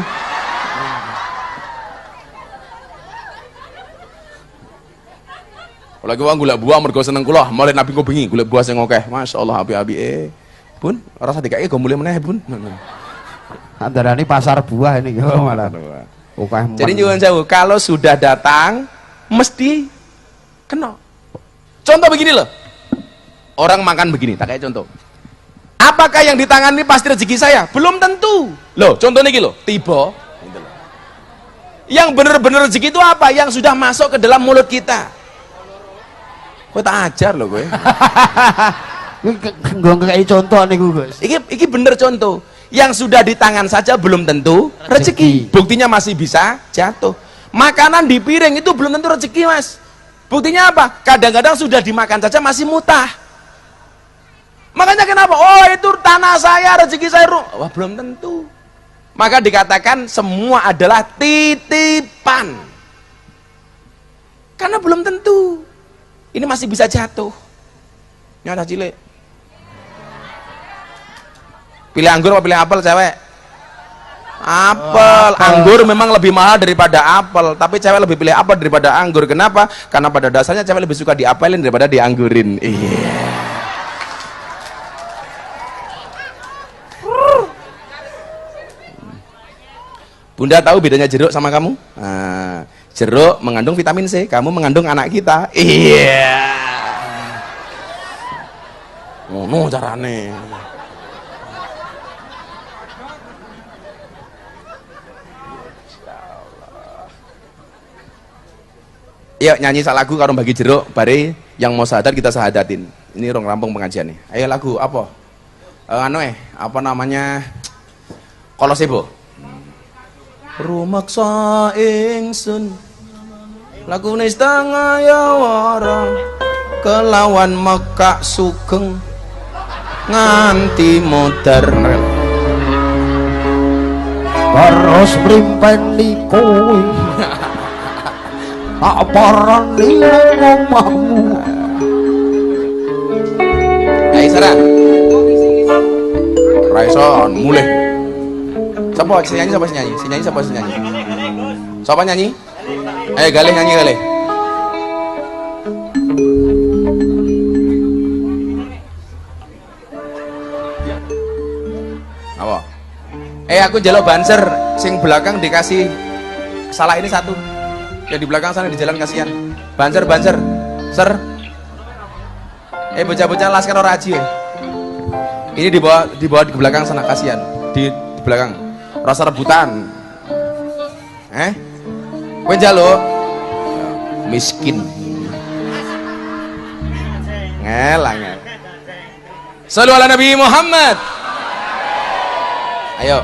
Lagi wong golek buah mergo seneng kula, mulai nabi kok bengi golek buah sing akeh. Masyaallah api-apike. Bun, rasa dikake go mulih meneh, Bun. Andarane pasar buah ini yo malah. Jadi nyuwun sewu, kalau sudah datang mesti kena. Contoh begini loh. Orang makan begini, tak kayak contoh. Apakah yang di tangan ini pasti rezeki saya? Belum tentu. Loh, contoh ini loh, tiba. Yang bener-bener rezeki itu apa? Yang sudah masuk ke dalam mulut kita. Kok tak ajar loh gue. Nggo kayak contoh niku, Gus. Iki bener contoh. Yang sudah di tangan saja belum tentu rezeki. Buktinya masih bisa jatuh. Makanan di piring itu belum tentu rezeki, Mas. Buktinya apa? Kadang-kadang sudah dimakan saja masih mutah. Makanya kenapa? Oh, itu tanah saya, rezeki saya. Wah, belum tentu. Maka dikatakan semua adalah titipan. Karena belum tentu. Ini masih bisa jatuh. Nyata cilik. Pilih anggur apa pilih apel, cewek? Apel. Anggur memang lebih mahal daripada apel, tapi cewek lebih pilih apel daripada anggur. Kenapa? Karena pada dasarnya cewek lebih suka diapelin daripada dianggurin. Iya. Bunda tahu bedanya jeruk sama kamu? Nah, jeruk mengandung vitamin C, kamu mengandung anak kita. Iya. Ngono carane. Yuk nyanyi sak lagu karo bagi jeruk, bare yang mau sahadat kita sahadatin. Ini rong rampung pengajian nih. Ayo lagu apa? Apa namanya? Kolosebo. Rumaksa ingsun lagune setengah ya warang kelawan mekak sugeng nganti modern Terus mrimpeni kowe tak parani omahmu. Ayo Sarah. Raison mulai. Siapa si nyanyi, siapa si nyanyi? Si nyanyi siapa si nyanyi? Siapa nyanyi? Ayo Galih nyanyi Galih. Apa? Aku jaluk banser, sing belakang dikasih salah ini satu. Yang di belakang sana di jalan kasihan. Banser, ser. Bocah-bocah laskar ora aji ya. Ini dibawa di belakang sana kasihan. Di belakang. Rasa rebutan. Kowe njaluk miskin. Ngelang. Shallu ala Nabi Muhammad. Ayo.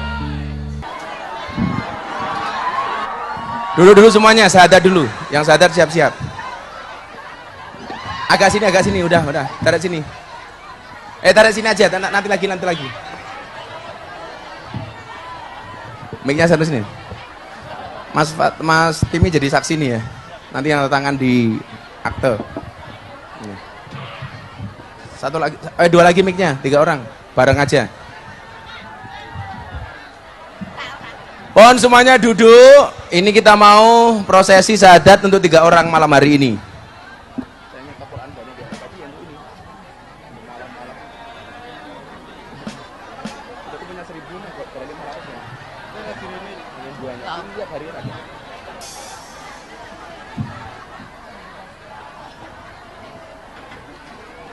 Dulu semuanya, syahadat dulu. Yang syahadat siap-siap. Agak sini, udah. Tarik sini. Tarik sini aja, nanti lagi. Mic-nya satu sini. Mas Timi jadi saksi nih ya. Nanti yang tangan di akte. Satu lagi, dua lagi mic-nya, 3 orang. Bareng aja. Pohon semuanya duduk. Ini kita mau prosesi syahadat untuk 3 orang malam hari ini.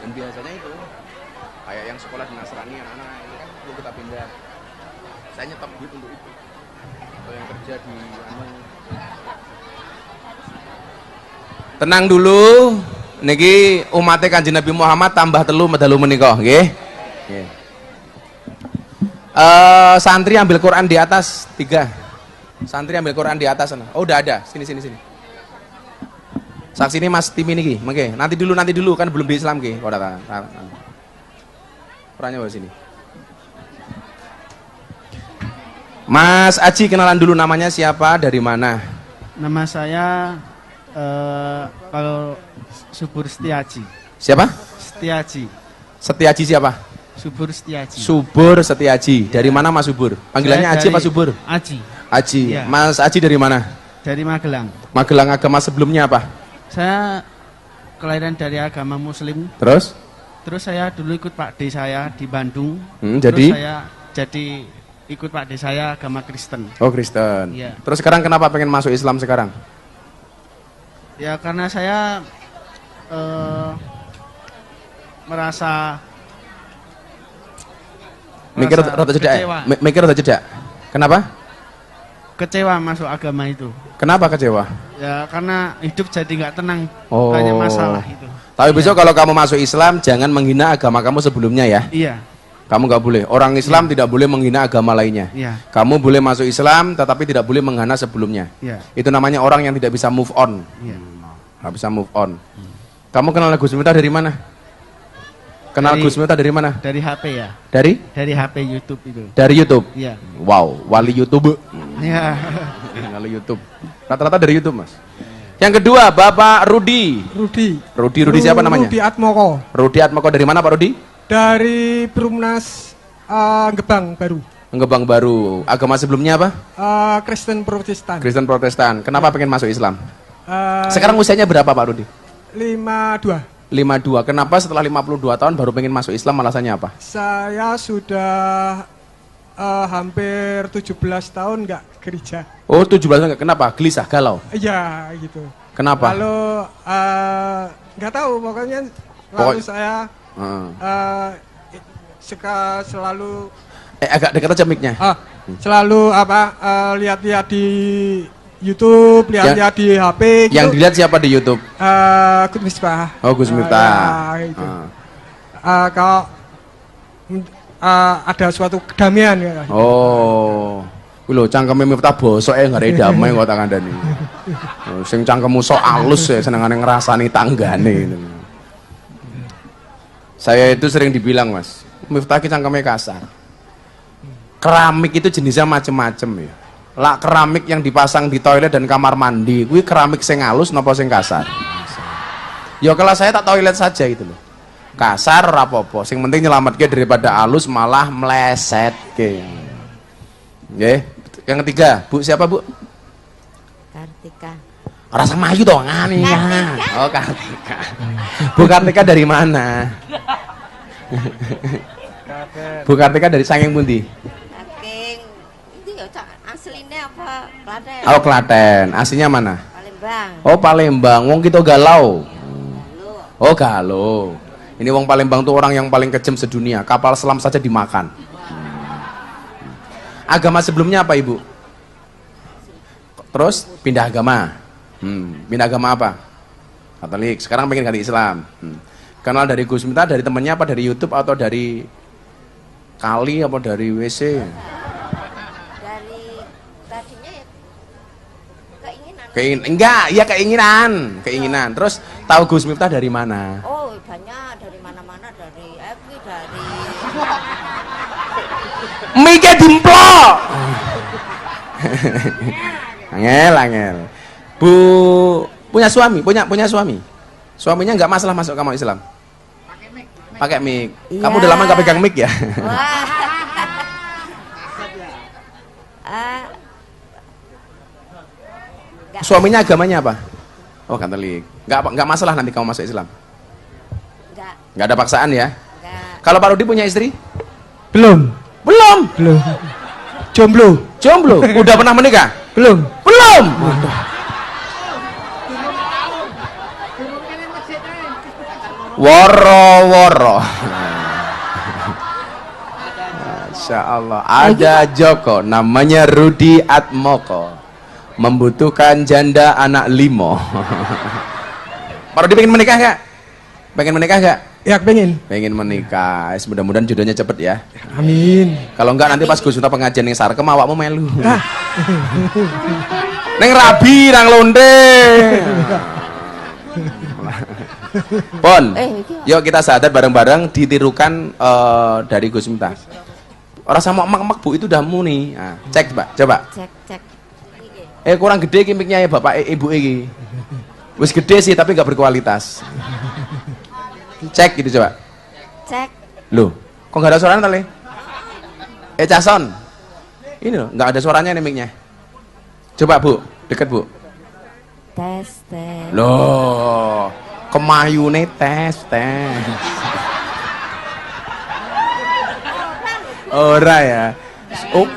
Dan biasanya itu kayak yang sekolah di Nasrani anak-anak ini kan perlu kita pindah. Saya nyetop duit untuk itu. Kalau yang kerja di tenang dulu. Niki umatnya Kanjeng Nabi Muhammad tambah telu medalu menika, nggih. Nggih. Santri ambil Quran di atas 3. Santri ambil Quran di atas sana. Oh, udah ada. Sini. Saksi ini Mas Timi niki, mengke. Nanti dulu kan belum di Islam nggih. Ora ta. Orangnya bawa sini. Mas Aji, kenalan dulu, namanya siapa, dari mana? Nama saya kalau Subur Setiaji. Siapa? Setiaji. Setiaji siapa? Subur Setiaji. Subur Setiaji. Dari mana Mas Subur? Panggilannya Saya Aji apa dari Subur? Aji. Aji. Ya. Mas Aji dari mana? Dari Magelang. Magelang. Agama sebelumnya apa? Saya kelahiran dari agama Muslim. Terus? Terus saya dulu ikut Pak D saya di Bandung. Jadi? Terus saya jadi ikut Pak D saya agama Kristen. Oh, Kristen. Iya. Terus sekarang kenapa pengen masuk Islam sekarang? Ya karena saya merasa Mikir rada jeda. kecewa. Mikir rada jeda. Kenapa? Kecewa masuk agama itu. Kenapa kecewa? Ya karena hidup jadi nggak tenang, Oh. banyak masalah itu. Tapi besok kalau kamu masuk Islam, jangan menghina agama kamu sebelumnya ya. Iya. Kamu nggak boleh. Orang Islam tidak boleh menghina agama lainnya. Iya. Kamu boleh masuk Islam, tetapi tidak boleh menghina sebelumnya. Iya. Itu namanya orang yang tidak bisa move on. Iya. Nggak bisa move on. Kamu kenal Gus Miftah dari mana? Kenal Dari- Gus Miftah dari mana? Dari HP ya. Dari? Dari HP YouTube itu. Dari YouTube. Iya. Wow, wali YouTube. Iya. Kalau YouTube. Rata-rata dari YouTube, Mas. Yang kedua, Bapak Rudi. Rudi siapa namanya? Rudi Atmoko. Rudi Atmoko dari mana, Pak Rudi? Dari Perumnas Gebang Baru. Gebang Baru. Agama sebelumnya apa? Kristen Protestan. Kristen Protestan. Kenapa pengen masuk Islam? Eh, Sekarang usianya berapa, Pak Rudi? 52. 52. Kenapa setelah 52 tahun baru pengen masuk Islam, alasannya apa? Saya sudah hampir 17 tahun nggak gereja. Oh, 17 tahun. Kenapa? Gelisah, galau. Iya gitu. Kenapa? Lalu nggak tahu pokoknya lalu saya selalu Agak dekat aja mic-nya. selalu lihat-lihat di YouTube, lihat-lihat di HP gitu. Yang dilihat siapa di YouTube? Gus Miftah. Oh, Gus Miftah. Ya, gitu. Kalau ada suatu kedamaian ya. Oh. Kuwi lho cangkeme Miftah bosok ngare damai kok tak kandhani. Oh, sing cangkemmu sok alus ya senengane ngrasani tanggane. Saya itu sering dibilang, Mas, Miftah ki cangkeme kasar. Keramik itu jenisnya macem-macem ya. Lah keramik yang dipasang di toilet dan kamar mandi, kuwi keramik sing halus napa sing kasar? Ya kalau saya tak toilet saja itu loh. Kasar ora apa-apa, sing penting nyelametke daripada halus malah meleset ke. Nggih. Yang ketiga, Bu siapa, Bu? Kartika. Ora samayu to ngene ya. Oh, Kartika. Bu Kartika dari mana? Bu Kartika dari saking pundi? Saking itu ya Cak, asline apa? Klaten. Oh, Klaten. Aslinya mana? Palembang. Oh, Palembang. Wong kita galau. Lu. Oh, galau. Ini wong Palembang tuh orang yang paling kejam sedunia. Kapal selam saja dimakan. Agama sebelumnya apa, Ibu? Terus pindah agama. Pindah agama apa? Katolik. Sekarang pengen ganti Islam. Kenal dari Gus Miftah dari temennya apa dari YouTube atau dari kali apa dari WC? Dari tadinya ya keinginan. Enggak, iya keinginan. Terus tahu Gus Miftah dari mana? Oh, banyak dari mana-mana, dari FB, dari Mike dimplok. Angel. Bu punya suami, punya suami. Suaminya nggak masalah masuk kamu Islam. Pakai mic. Kamu udah lama nggak pegang mic ya? wah. Suaminya agamanya apa? Oh, Katolik. Nggak masalah nanti kamu masuk Islam. Nggak ada paksaan ya? Enggak. Kalau Pak Rudi punya istri? Belum. Jomblo. Udah pernah menikah? Belum. Woro. Masya Allah. Ada Joko, namanya Rudi Atmoko. Membutuhkan janda anak 5. Pak Rudi pengen menikah gak? Ya pengen. Pengen menikah. Mudah-mudahan jodohnya cepet ya. Amin. Kalau enggak nanti pas Gus Miftah pengajian yang Sarkem awakmu melu. Neng rabi nang londe. Pon. Yuk kita sahadat bareng-bareng ditirukan dari Gus Miftah. Orang sama emak-emak Bu itu udah muni. Nah, cek, Pak. Coba. Cek. Kurang gede kimiknya ya Bapak Ibu iki. Wis gede sih tapi nggak berkualitas. Cek gitu coba. Cek. Loh, kok nggak ada suaranya tadi? Cason. Ini loh, nggak ada suaranya nih mic-nya. Coba Bu, deket Bu. Tes. Loh, kemayune tes. Ora ya.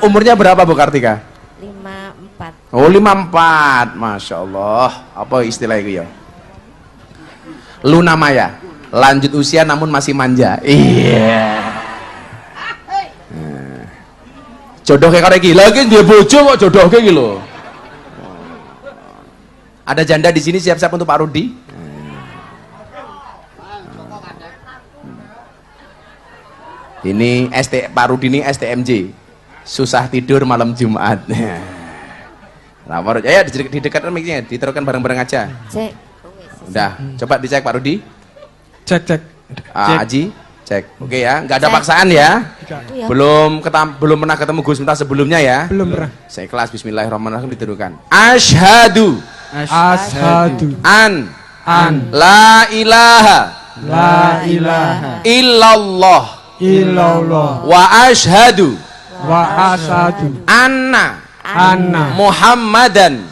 Umurnya berapa Bu Kartika? 54. Oh 54, Masya Allah. Apa istilah itu ya? Luna Maya, lanjut usia namun masih manja. Iya. Jodoh kayak karek lagi dia bojo kok jodoh kayak gitu. Ada janda di sini siap-siap untuk Pak Rudi. Ini Pak Rudi ini STMJ, susah tidur malam Jumat. Lapor, ya didekatkan mic-nya, diterukan bareng-bareng aja. Cek. Udah, coba dicek Pak Rudi. Cek. Aji, cek. Oke ya, nggak ada paksaan ya. Iya. Belum pernah ketemu Gus Miftah sebelumnya ya. Belum pernah. Saya kelas Bismillahirrahmanirrahim diterukan. Asyhadu an la ilaha illallah wa asyhadu anna Muhammadan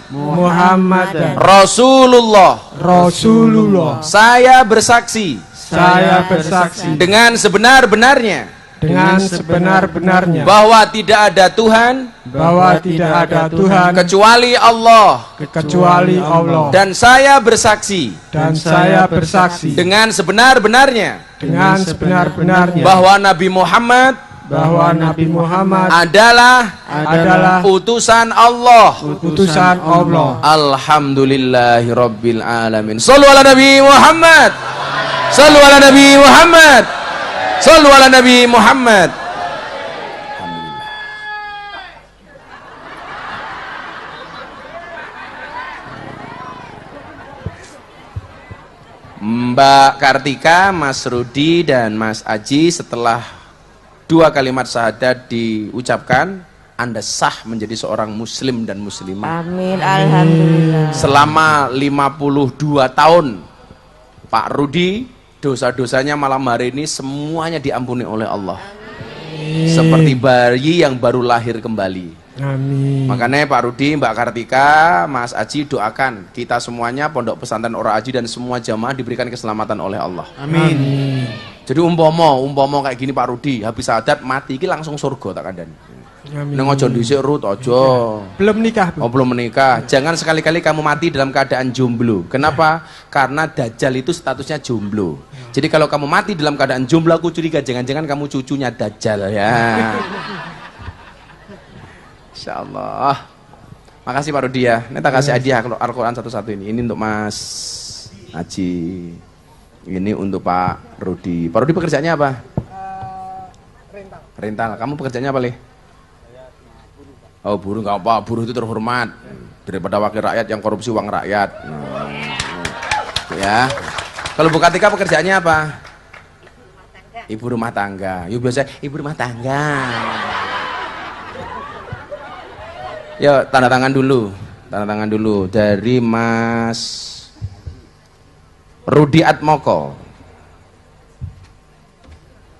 Rasulullah. Saya bersaksi dengan sebenar-benarnya bahwa tidak ada Tuhan kecuali Allah. Dan saya bersaksi dengan sebenar-benarnya bahwa Nabi Muhammad adalah utusan Allah. Alhamdulillahirabbil alamin. Shallu ala Nabi Muhammad. Shallu ala Nabi Muhammad. Shallu ala Nabi Muhammad. Mbak Kartika, Mas Rudi dan Mas Aji, setelah 2 kalimat syahadat diucapkan, Anda sah menjadi seorang muslim dan muslimah. Amin, alhamdulillah. Selama 52 tahun Pak Rudi, dosa-dosanya malam hari ini semuanya diampuni oleh Allah. Seperti bayi yang baru lahir kembali. Amin. Makanya Pak Rudi, Mbak Kartika, Mas Aji doakan kita semuanya Pondok Pesantren Ora Aji dan semua jamaah diberikan keselamatan oleh Allah. Amin. Jadi umpama kayak gini Pak Rudi, habis syahadat mati iki langsung surga tak kandhani. Amin. Nang aja dhisik Rut aja. Belum nikah, Bu. Oh, belum menikah. Jangan sekali-kali kamu mati dalam keadaan jomblo. Kenapa? Karena Dajjal itu statusnya jomblo. Jadi kalau kamu mati dalam keadaan jomblo, aku curiga jangan-jangan kamu cucunya Dajjal ya. Insyaallah. Makasih Pak Rudi ya. Ini tak kasih hadiah Al-Quran satu-satu ini. Ini untuk Mas Haji. Ini untuk Pak Rudi. Pak Rudi pekerjaannya apa? Rental. Rental. Kamu pekerjaannya apa, Le? Oh, buruh nggak apa, buruh itu terhormat daripada wakil rakyat yang korupsi uang rakyat. Ya. Kalau Bu Katika pekerjaannya apa? Ibu rumah tangga. Yuk biasa ibu rumah tangga. Ya, tanda tangan dulu. Tanda tangan dulu dari Mas Rudi Atmoko.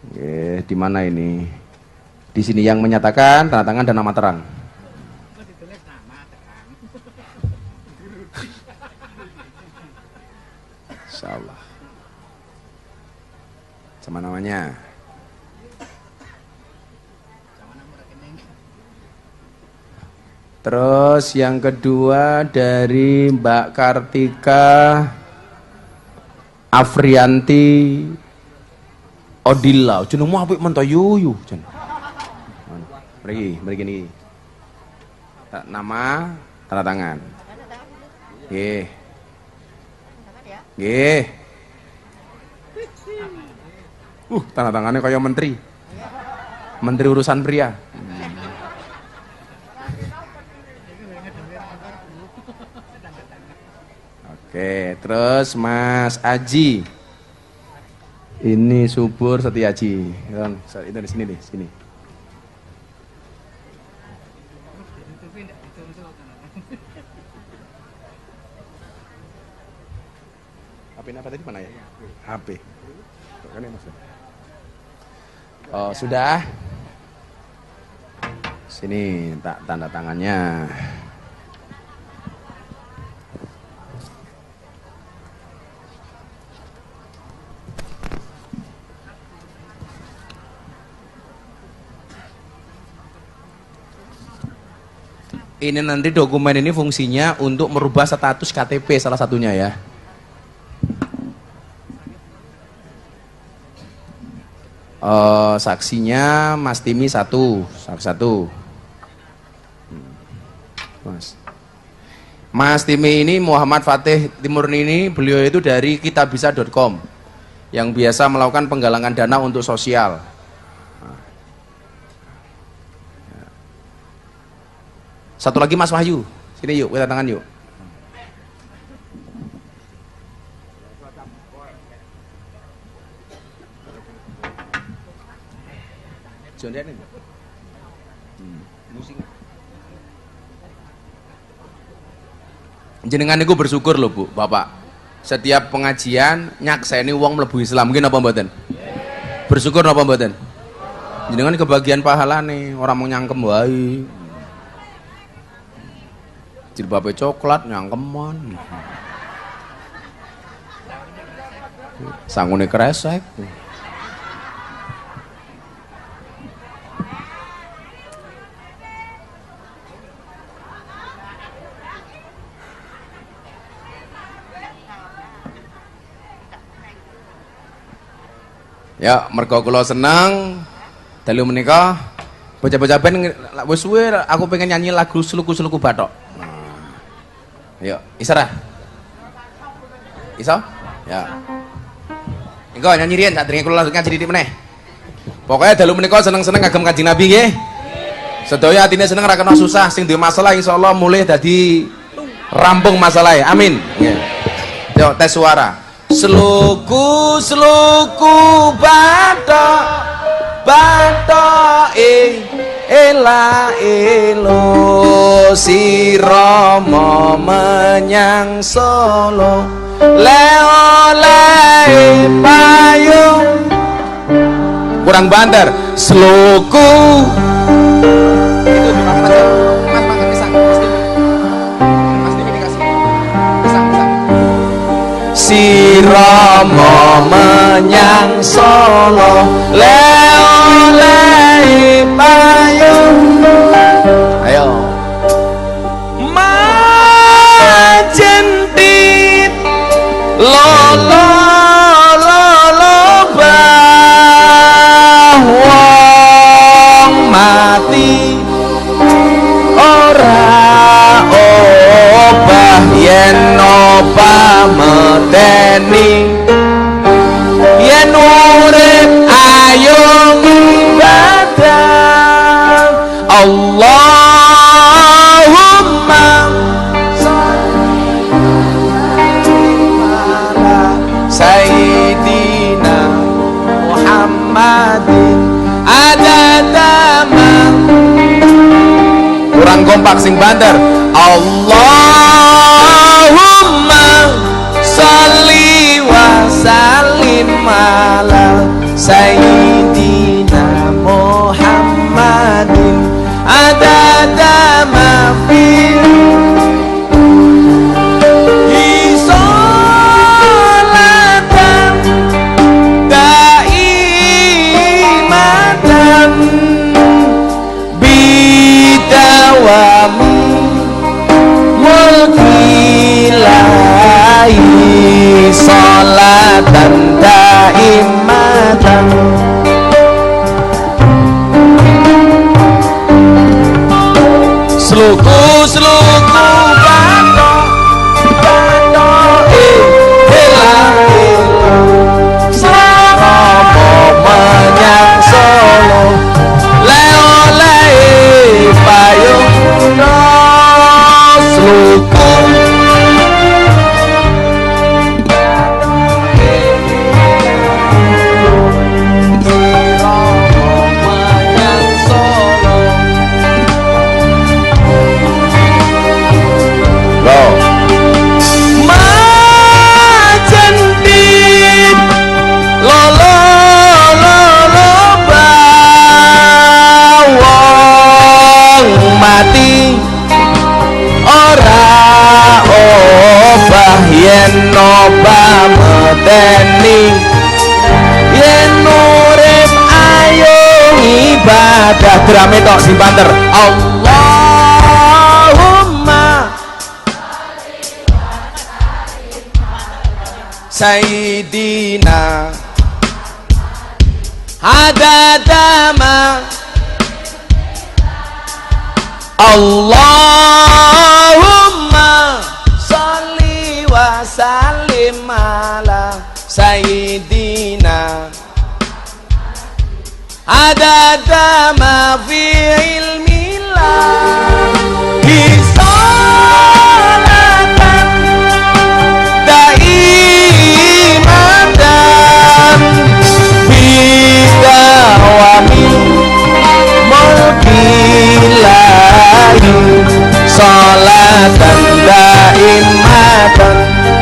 Oke, di mana ini? Di sini yang menyatakan tanda tangan dan nama terang. Insyaallah. Sama namanya. Terus yang kedua dari Mbak Kartika Afrianti Odila. Jenengmu apik men to yuyu. Mriki niki. Nama, tanda tangan. Nggih. Nggih. Tanda tangannya kayak menteri. Menteri urusan pria. Oke, terus Mas Aji. Ini Subur Setiaji. Itu di sini deh, sini. HP apa tadi mana ya? HP. Kan ya, Mas. Oh, sudah. Sini tak tanda tangannya. Ini nanti dokumen ini fungsinya untuk merubah status KTP salah satunya ya. Saksinya Mas Timi satu, saksi satu. Mas Timi ini Muhammad Fatih Timurni ini, beliau itu dari kitabisa.com yang biasa melakukan penggalangan dana untuk sosial. Satu lagi Mas Wahyu, sini yuk, kita tangan yuk. Jenengan niku bersyukur loh Bu, Bapak. Setiap pengajian nyakseni wong mlebu Islam, mungkin apa mboten? Bersyukur apa mboten? Jenengan kebagian pahala nih, orang mau nyangkem wae. Jilbabe coklat nyangkeman. Sangune kresek. Ya, mergo kula seneng dalu menika bocah-bocah ben wis suwe aku pengen nyanyi lagu Sluku-sluku Bathok. Ayo, isra. Iso? Ya. Engko nyanyi riyen sak dringe kula lanjut ngaji didik meneh. Pokoke dalu menika seneng-seneng ngagem Kanjeng Nabi nggih. Sedaya atine seneng ra kena susah, sing duwe masalah insyaallah mulih dadi rampung masalahe. Amin. Nggih. Yo tes suara. Sluku-sluku Bathok ela elo si Rama menyang Solo le oleh payung kurang banter sluku itu dimakan aja Mas makan pisang Mas Timi dikasih pisang si Rama menyang Solo le oleh payung ayo majentit lolo bah wong mati ora obah yen opa medeni urip ayo ibadah. Allahumma sholli ala sayyidina Muhammadin adadama. Kurang kompak sing banter. Allahumma sholli wa sallim ala sayyidina Muhammadin adada ma fi sholatan daimatan bidawami mulkilahi sholatan daimatan. Sluku batok hilang Sapa menyang Solo le-ole payung no sluku menyang Solo. Majendit lolo bawang mati ora obah yen obah medeni yen urip ayo ibadah. Drame tok sing banter. Allahumma Sayyidina adadama. Allahumma sholli wa sallim ala Sayyidina adadama fi ilmillah hisolatan daimatan bidawami mulkilahi sholatan daimatan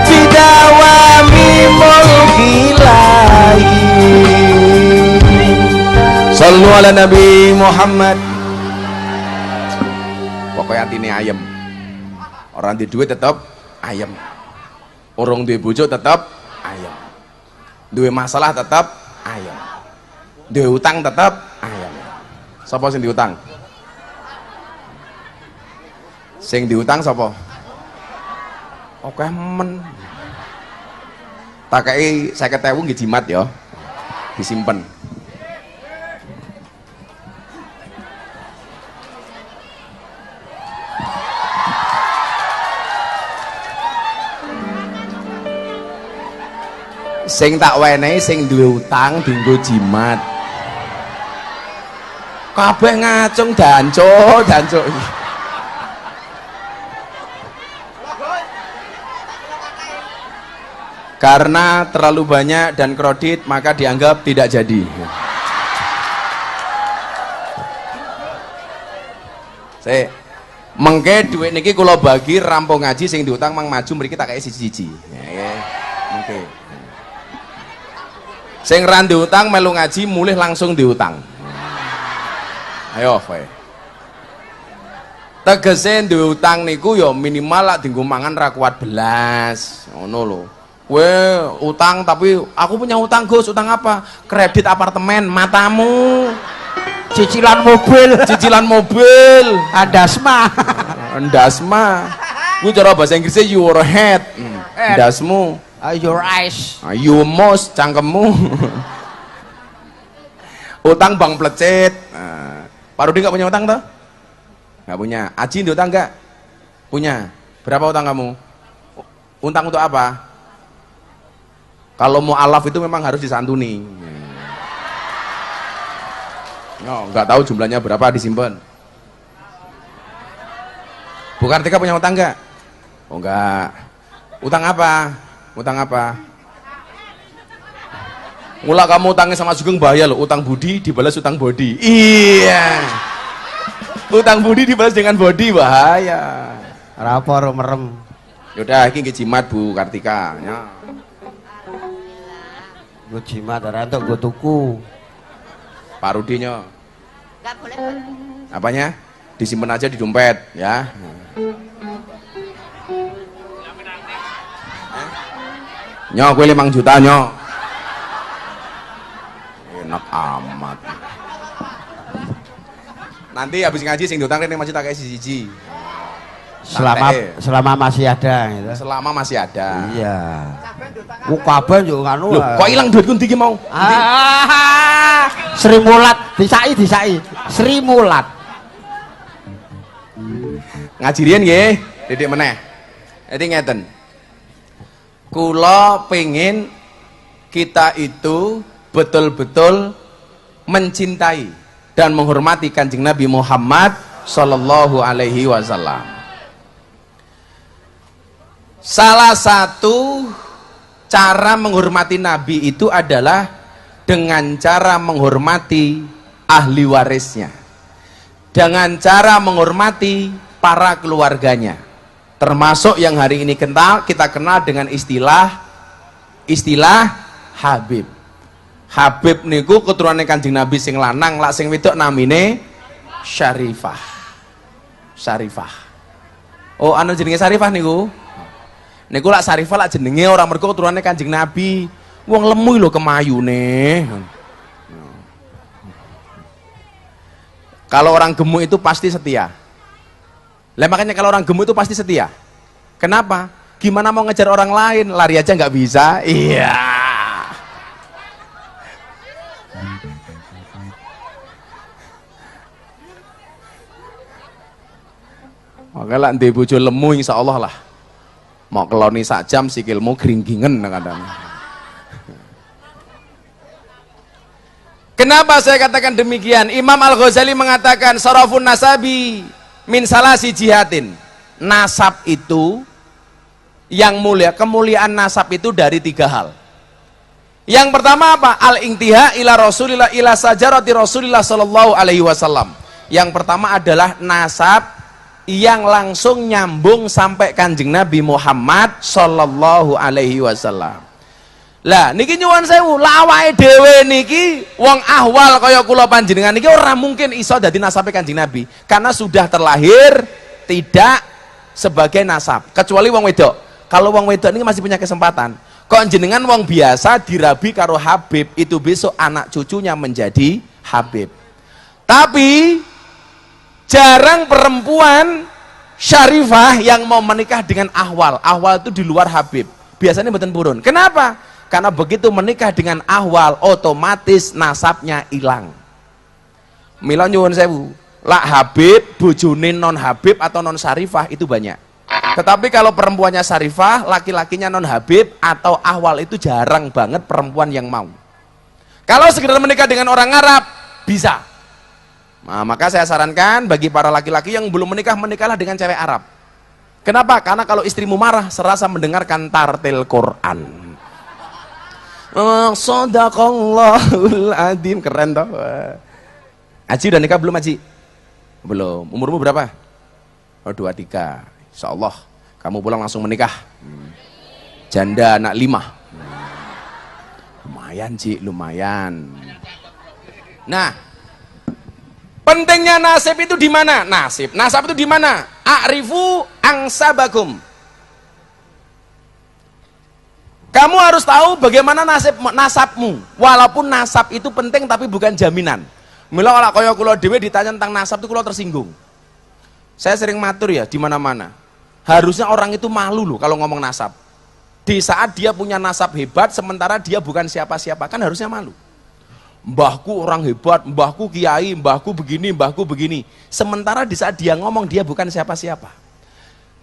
bidawami mulkilahi. Sallu ala Nabi Muhammad. Pokoknya antine ayem. Orang di duit tetap ayem. Orang duwe bojo tetap ayem. Duwe masalah tetap ayem. Duwe utang tetap ayem. Sapa sing diutang? Sing diutang sapa? Oke men. Tak kei 50.000 nggih jimat ya. Disimpen. Sing tak wenehi sing duwe utang dienggo jimat. Kabeh ngacung dancuk. Karena terlalu banyak dan kredit maka dianggap tidak jadi. Saya mengke duit niki kula bagi rampung ngaji sing diutang mang maju mriki tak kei siji-siji. Ya, mengke. Sing ra diutang melu ngaji mulih langsung diutang. Ayo kowe. Tegese duwe utang niku ya minimal lak dienggo mangan ra kuat belas. Ngono lho. Kowe utang tapi aku punya utang Gus, utang apa? Kredit apartemen, matamu. Cicilan mobil. Andasma. Kuwi cara bahasa Inggrisnya your head. Ndasmu. Your eyes. You most cangkemmu. Utang bang plecet. Pak Rudi nggak punya utang toh? Nggak punya. Aji utang nggak? Punya. Berapa utang kamu? Utang untuk apa? Kalau mau alaf itu memang harus disantuni. Oh, nggak tahu jumlahnya berapa, disimpan. Bu Kartika punya utang nggak? Oh enggak. Utang apa? Utang apa? Mula kamu utangnya sama Sugeng bahaya loh. Utang budi dibalas utang body. Iya. Utang budi dibalas dengan body bahaya. Rapor merem. Yaudah, ini jimat Bu Kartika. Ya. Gue jimat, rantok gue tuku. Pak Rudinya. Nggak boleh. Apanya? Disimpan aja di dompet, ya. Nyok, gue 5 juta nyok. Enak amat. Nanti habis ngaji sing diutang rene masih tak kayak siji. Selama masih ada gitu. Selama masih ada. Iya. Ku kabeh yo nganu. Loh, kok ilang duitku ndi ki mau? Sri Mulat, disai. Sri Mulat. Ngaji riyen nggih, didik meneh. Jadi ngeten. Kula pengen kita itu betul-betul mencintai dan menghormati Kanjeng Nabi Muhammad sallallahu alaihi wasallam. Salah satu cara menghormati Nabi itu adalah dengan cara menghormati ahli warisnya, dengan cara menghormati para keluarganya, termasuk yang hari ini kita kenal dengan istilah Habib. Habib niku keturunan Kanjeng Nabi sing lanang, lak sing wedok namine Syarifah. Oh, anu jenenge Syarifah niku. Niku lak Syarifah lak jenenge orang mergo keturunan Kanjeng Nabi. Wong lemu lho kemayune. Kalau orang gemuk itu pasti setia. Lah makanya kalau orang gemuk itu pasti setia. Kenapa? Gimana mau ngejar orang lain? Lari aja nggak bisa. Iya. Maka lah ndek bojo lemu insyaallah lah. Mau keloni sak jam sikilmu gringgingen kadang. Kenapa saya katakan demikian? Imam Al-Ghazali mengatakan sarafun nasabi min salasi jihatin. Nasab itu yang mulia, kemuliaan nasab itu dari 3 hal. Yang pertama apa? Al-intiha ila Rasulillah ila sajarati Rasulillah sallallahu alaihi wasallam. Yang pertama adalah nasab yang langsung nyambung sampai Kanjeng Nabi Muhammad sallallahu alaihi wasallam. Lah niki nyuwun sewu, lah awake dhewe niki wong ahwal kaya kula panjenengan niki ora mungkin iso dadi nasabe Kanjeng Nabi karena sudah terlahir tidak sebagai nasab, kecuali wong wedok. Kalau wong wedok ini masih punya kesempatan. Kok jenengan wong biasa dirabi karo Habib, itu besok anak cucunya menjadi Habib. Tapi jarang perempuan syarifah yang mau menikah dengan ahwal. Ahwal itu di luar Habib. Biasanya mboten purun. Kenapa? Karena begitu menikah dengan ahwal, otomatis nasabnya hilang. Mila nyuwun sewu, lak Habib, bojone non Habib atau non syarifah itu banyak. Tetapi kalau perempuannya syarifah, laki-lakinya non Habib atau ahwal itu jarang banget perempuan yang mau. Kalau sekedar menikah dengan orang Arab, bisa. Nah, maka saya sarankan bagi para laki-laki yang belum menikah, menikahlah dengan cewek Arab. Kenapa? Karena kalau istrimu marah, serasa mendengarkan tartil Quran. Shadaqallahul adzim, keren toh. Aji udah nikah belum, Aji? Belum. Umurmu berapa? Oh, 23. Insyaallah kamu pulang langsung menikah. Janda anak 5. Lumayan, Ji, lumayan. Nah, pentingnya nasib itu di mana? Nasab itu di mana? A'rifu angsabakum. Kamu harus tahu bagaimana nasabmu. Walaupun nasab itu penting tapi bukan jaminan. Mila kalau kaya kula dhewe ditanya tentang nasab itu kula tersinggung. Saya sering matur ya di mana-mana. Harusnya orang itu malu loh kalau ngomong nasab. Di saat dia punya nasab hebat sementara dia bukan siapa-siapa, kan harusnya malu. Mbahku orang hebat, mbahku kiai, mbahku begini. Sementara di saat dia ngomong dia bukan siapa-siapa.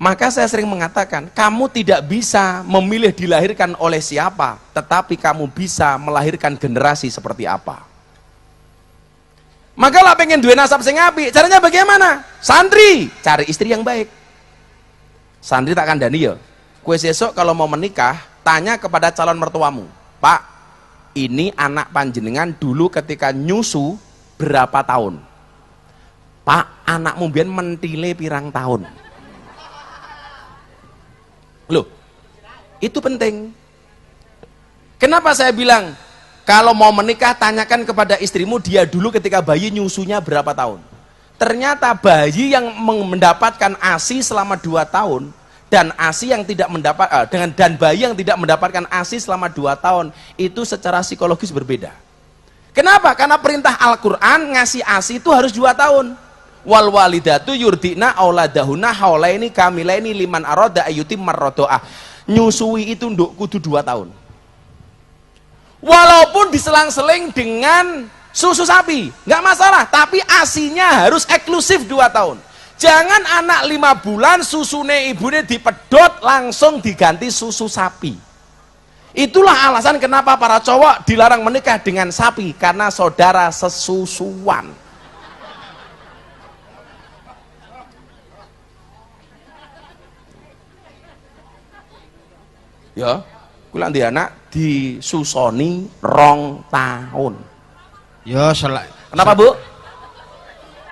Maka saya sering mengatakan, kamu tidak bisa memilih dilahirkan oleh siapa, tetapi kamu bisa melahirkan generasi seperti apa. Maka lah pengen duwe nasab sing apik, caranya bagaimana? Santri, cari istri yang baik. Santri tak kandani ya. Kowe sesuk kalau mau menikah, tanya kepada calon mertuamu. Pak, ini anak panjenengan dulu ketika nyusu berapa tahun? Pak, anakmu biyen mentile pirang tahun? Loh, itu penting. Kenapa saya bilang kalau mau menikah tanyakan kepada istrimu dia dulu ketika bayi nyusunya berapa tahun? Ternyata bayi yang mendapatkan ASI selama 2 tahun dan ASI yang tidak mendapat dan bayi yang tidak mendapatkan ASI selama 2 tahun itu secara psikologis berbeda. Kenapa? Karena perintah Al-Qur'an ngasih ASI itu harus 2 tahun. Wal walidatu yurdina auladahuna haulaini kamilaini liman arada ayyutim marrodoah. Nyusui itu nduk kudu 2 tahun. Walaupun diselang-seling dengan susu sapi, nggak masalah, tapi asinya harus eksklusif 2 tahun. Jangan anak 5 bulan susune ibune dipedot langsung diganti susu sapi. Itulah alasan kenapa para cowok dilarang menikah dengan sapi, karena saudara sesusuan. Ya, kula ndi anak disusoni 2 tahun. Yo selak. Kenapa, Bu?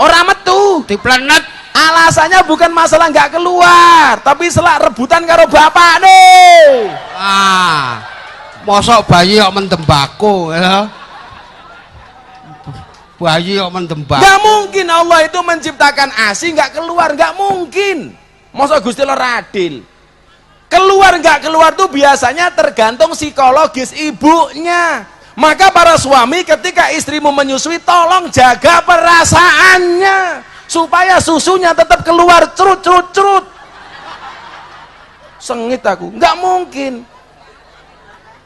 Orang metu Di planet. alasannya bukan masalah nggak keluar, tapi selak rebutan karo bapak nih. Ah. Mosok bayi kok mendembako ya. Bayi kok mendembako. Nggak mungkin Allah itu menciptakan ASI nggak keluar, nggak mungkin. Mosok Gusti Allah adil. Keluar nggak keluar tuh biasanya tergantung psikologis ibunya. Maka para suami ketika istrimu menyusui tolong jaga perasaannya supaya susunya tetap keluar cerut. Sengit aku, nggak mungkin.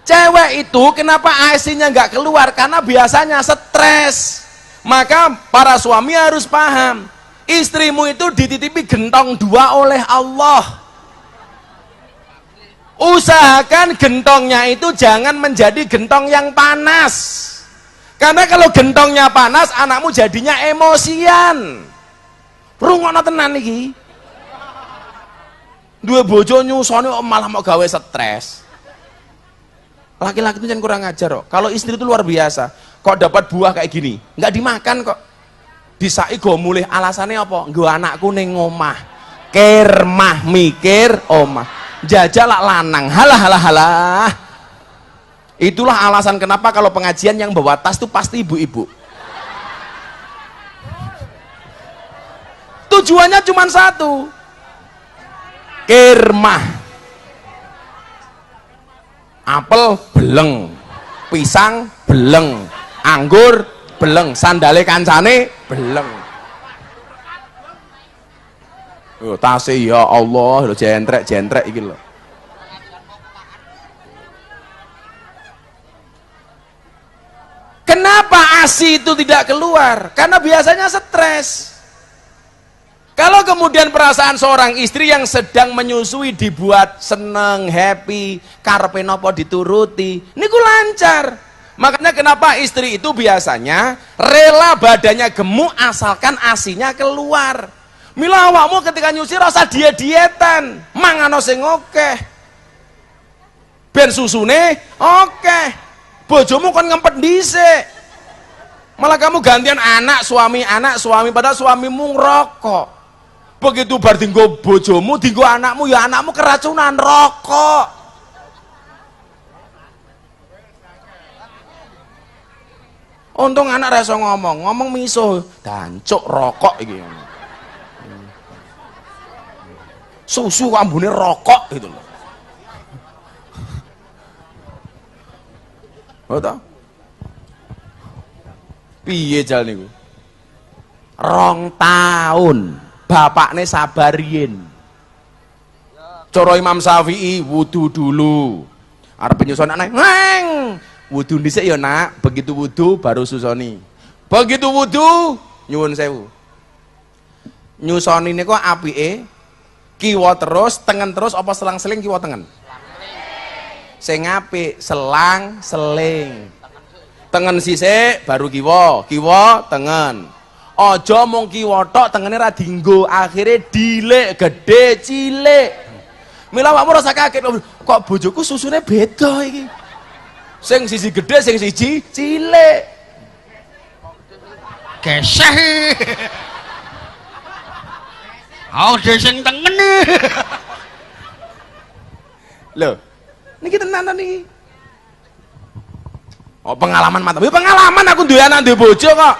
Cewek itu kenapa ASI-nya nggak keluar? Karena biasanya stres. Maka para suami harus paham, istrimu itu dititipi gentong 2 oleh Allah. Usahakan gentongnya itu jangan menjadi gentong yang panas, karena kalau gentongnya panas anakmu jadinya emosian. Rungokno tenan iki, duwe bojo nyusoni malah mau gawe stres. Laki-laki itu jangan kurang ajar kok. Kalau istri itu luar biasa, kok dapat buah kayak gini nggak dimakan kok, disai go mulih. Alasannya apa? Nggo anakku ning omah, kermah mikir omah, jajalak lanang, halah. Itulah alasan kenapa kalau pengajian yang bawa tas itu pasti ibu-ibu. Tujuannya cuma satu, kermah. Apel beleng, pisang beleng, anggur beleng, sandale kancane beleng. Oh, tase ya Allah, lho jentrek iki lho. Kenapa ASI itu tidak keluar? Karena biasanya stres. Kalau kemudian perasaan seorang istri yang sedang menyusui dibuat seneng, happy, karepe napa dituruti, niku lancar. Makanya kenapa istri itu biasanya rela badannya gemuk asalkan ASInya keluar. Mila awakmu ketika nyusi rasa dietan, mangano sing akeh. Ben susune akeh. Bojomu kon ngempet dhisik. Malah kamu gantian anak suami padahal suamimu ngerokok. Begitu bar dinggo bojomu, dinggo anakmu, ya anakmu keracunan rokok. Untung anak rasa ngomong miso, dancuk rokok iki. Susu ambune rokok gitu loh. Betul? Piye jal niku? 2 tahun bapakne sabar yen. Cara Imam Syafi'i wudu dulu. Arep nyusun anak, "Neng, wudu dhisik ya, Nak. Begitu wudu baru susoni." Begitu wudu, nyuwun sewu. Nyusoni niku apike kiwa terus, tengen terus apa selang-seling kiwa tengen? Sing apik selang-seling. Tengen sisik baru kiwa, kiwa tengen. Aja mung kiwa tok tengene ra dienggo, akhire dilik, gedhe, cilik. Mila awakmu rasa kaget kok bojoku susune beda iki. Sing sisi gedhe, sing siji cilik. Geseh. Oh, sing tengen. Loh, niki tenanan niki. Oh, pengalaman mantap. Ya pengalaman aku duwe anak duwe bojo kok.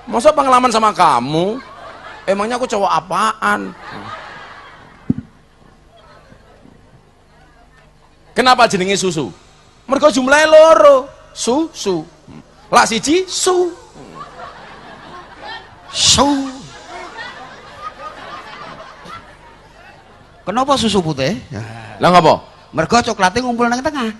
Masa pengalaman sama kamu? Emangnya aku cowok apaan? Kenapa jenenge susu? Mergo jumlahnya loro. Susu. Lak siji su. Su. Kenapa susu putih? Lah ngapa? Mergo coklatnya ngumpul nang tengah.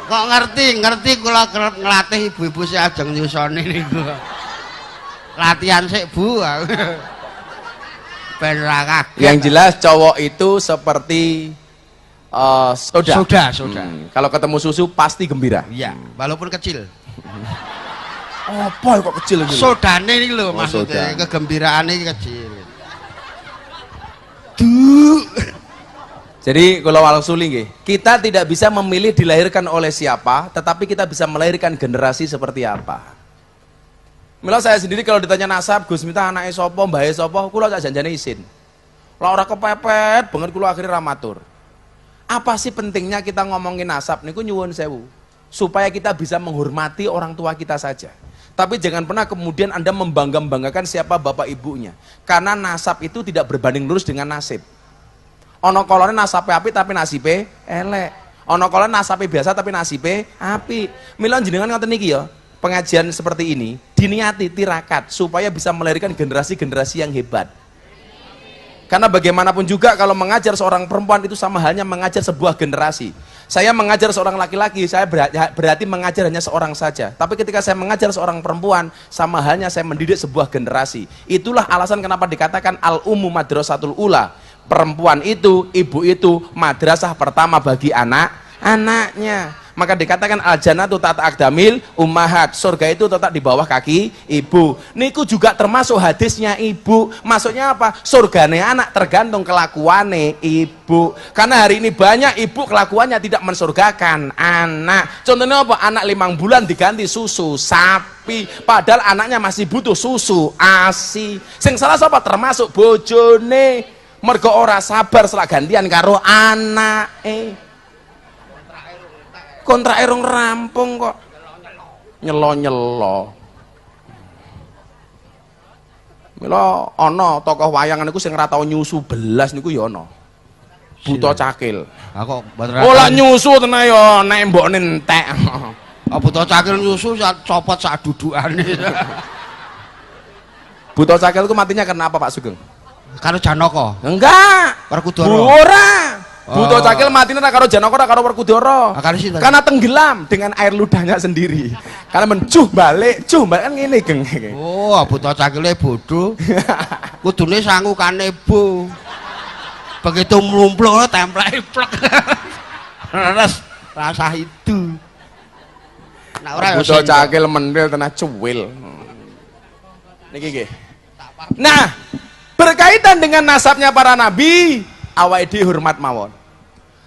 Kok ngerti kula ngelatih ibu-ibu sing ajeng nyusoni niku. Latihan sik Bu. Ben ra kaget. Yang jelas cowok itu seperti soda. Soda. Kalau ketemu susu pasti gembira. Iya, walaupun kecil. Apa kok kecil gitu? Sodane iki lho soda. maksudnya, kegembiraane iki kecil. Jadi kalau walsuli nggih, kita tidak bisa memilih dilahirkan oleh siapa, tetapi kita bisa melahirkan generasi seperti apa. Mila saya sendiri kalau ditanya nasab, Gus Miftah anake sapa, mbahe sapa, kula tak janjane isin. Lah ora kepepet banget kula akhirnya ramatur. Apa sih pentingnya kita ngomongin nasab niku nyuwun sewu, supaya kita bisa menghormati orang tua kita saja. Tapi jangan pernah kemudian Anda membangga-banggakan siapa bapak ibunya. Karena nasab itu tidak berbanding lurus dengan nasib. Ono kolone nasabe api tapi nasibe elek. Ono kolone nasabe biasa tapi nasibe api. Mila jenengan ngoten niki ya, pengajian seperti ini diniati tirakat supaya bisa melahirkan generasi-generasi yang hebat. Karena bagaimanapun juga kalau mengajar seorang perempuan itu sama halnya mengajar sebuah generasi. Saya mengajar seorang laki-laki, saya berarti mengajar hanya seorang saja. Tapi ketika saya mengajar seorang perempuan, sama halnya saya mendidik sebuah generasi. Itulah alasan kenapa dikatakan al-ummu madrasatul ula. Perempuan itu, ibu itu madrasah pertama bagi anak-anaknya. Maka dikatakan al-jannatu tata aqdamil ummahat. Surga itu tetap di bawah kaki ibu. Niku juga termasuk hadisnya ibu. Maksudnya apa? Surgane anak tergantung kelakuane ibu. Karena hari ini banyak ibu kelakuannya tidak mensurgakan anak. Contohnya apa? Anak 5 bulan diganti susu sapi. Padahal anaknya masih butuh susu ASI. Sing salah siapa? Termasuk bojone. Mergo ora sabar setelah gantian karo anak kontrak erong rampung kok nyelo mila ana tokoh wayangan niku sing ora tau nyusu belas niku ya ana Buta Cakil. Kok ora nyusu tenan ya nek mbokne entek. Buta Cakil nyusu copot sak dudukane. Buta Cakil ku matinya karena apa Pak Sugeng? Karo Janaka. Enggak. Werkudara. Ora. Buta Cakil matinya karo Janaka karo Werkudara. Karena tenggelam dengan air ludahnya sendiri. Karena mencuh balik kan ngene geng. Oh, Buta Cakile bodoh. Kudune sangukane Bu. Begitu mlumplung templek plek. Terus rasa itu. Nah, ora Buta Cakil mendel tenan cuwil. Niki nggih. Nah, berkaitan dengan nasabnya para nabi, awake dhewe hormat mawon.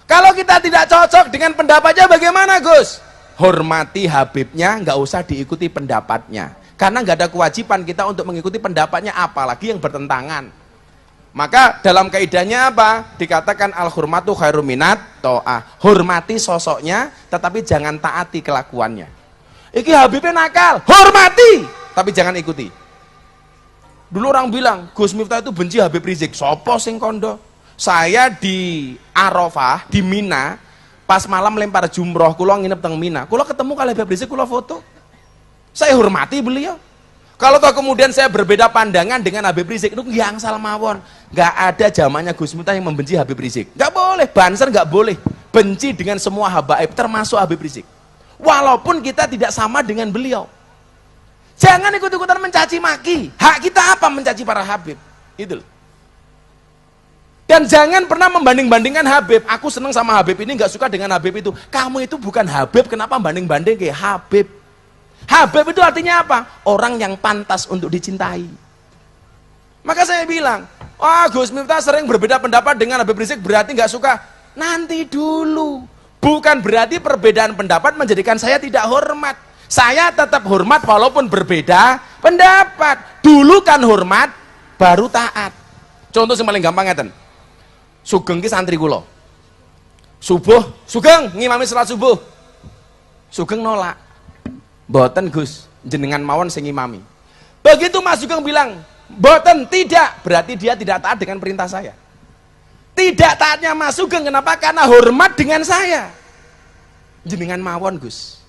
Kalau kita tidak cocok dengan pendapatnya bagaimana Gus? Hormati Habibnya, nggak usah diikuti pendapatnya. Karena nggak ada kewajiban kita untuk mengikuti pendapatnya, apalagi yang bertentangan. Maka dalam kaidahnya apa? Dikatakan al-hurmatu khairum minat ta'ah. Hormati sosoknya, tetapi jangan taati kelakuannya. Iki Habibnya nakal, hormati, tapi jangan ikuti. Dulu orang bilang Gus Miftah itu benci Habib Rizik. Sopo sing kondo? Saya di Arafah, di Mina, pas malam lempar jumroh, kula nginep teng Mina. Kula ketemu kali Habib Rizik, kula foto. Saya hormati beliau. Kalau toh kemudian saya berbeda pandangan dengan Habib Rizik, itu yang salah mawon. Gak ada zamannya Gus Miftah yang membenci Habib Rizik. Gak boleh, Banser gak boleh benci dengan semua habaib, termasuk Habib Rizik. Walaupun kita tidak sama dengan beliau. Jangan ikut-ikutan mencaci maki. Hak kita apa mencaci para Habib? Itu. Dan jangan pernah membanding-bandingkan Habib. Aku seneng sama Habib ini, nggak suka dengan Habib itu. Kamu itu bukan Habib, kenapa banding-banding kayak Habib? Habib itu artinya apa? Orang yang pantas untuk dicintai. Maka saya bilang, wah Gus Miftah sering berbeda pendapat dengan Habib Rizik, berarti nggak suka. Nanti dulu. Bukan berarti perbedaan pendapat menjadikan saya tidak hormat. Saya tetap hormat walaupun berbeda pendapat. Dulu kan hormat, baru taat. Contoh yang paling gampang ngeten. Sugeng ki santri kula. Subuh, Sugeng ngimami salat subuh. Sugeng nolak. Mboten Gus, jenengan mawon sing ngimami. Begitu Mas Sugeng bilang, mboten, tidak, berarti dia tidak taat dengan perintah saya. Tidak taatnya Mas Sugeng kenapa? Karena hormat dengan saya. Jenengan mawon Gus.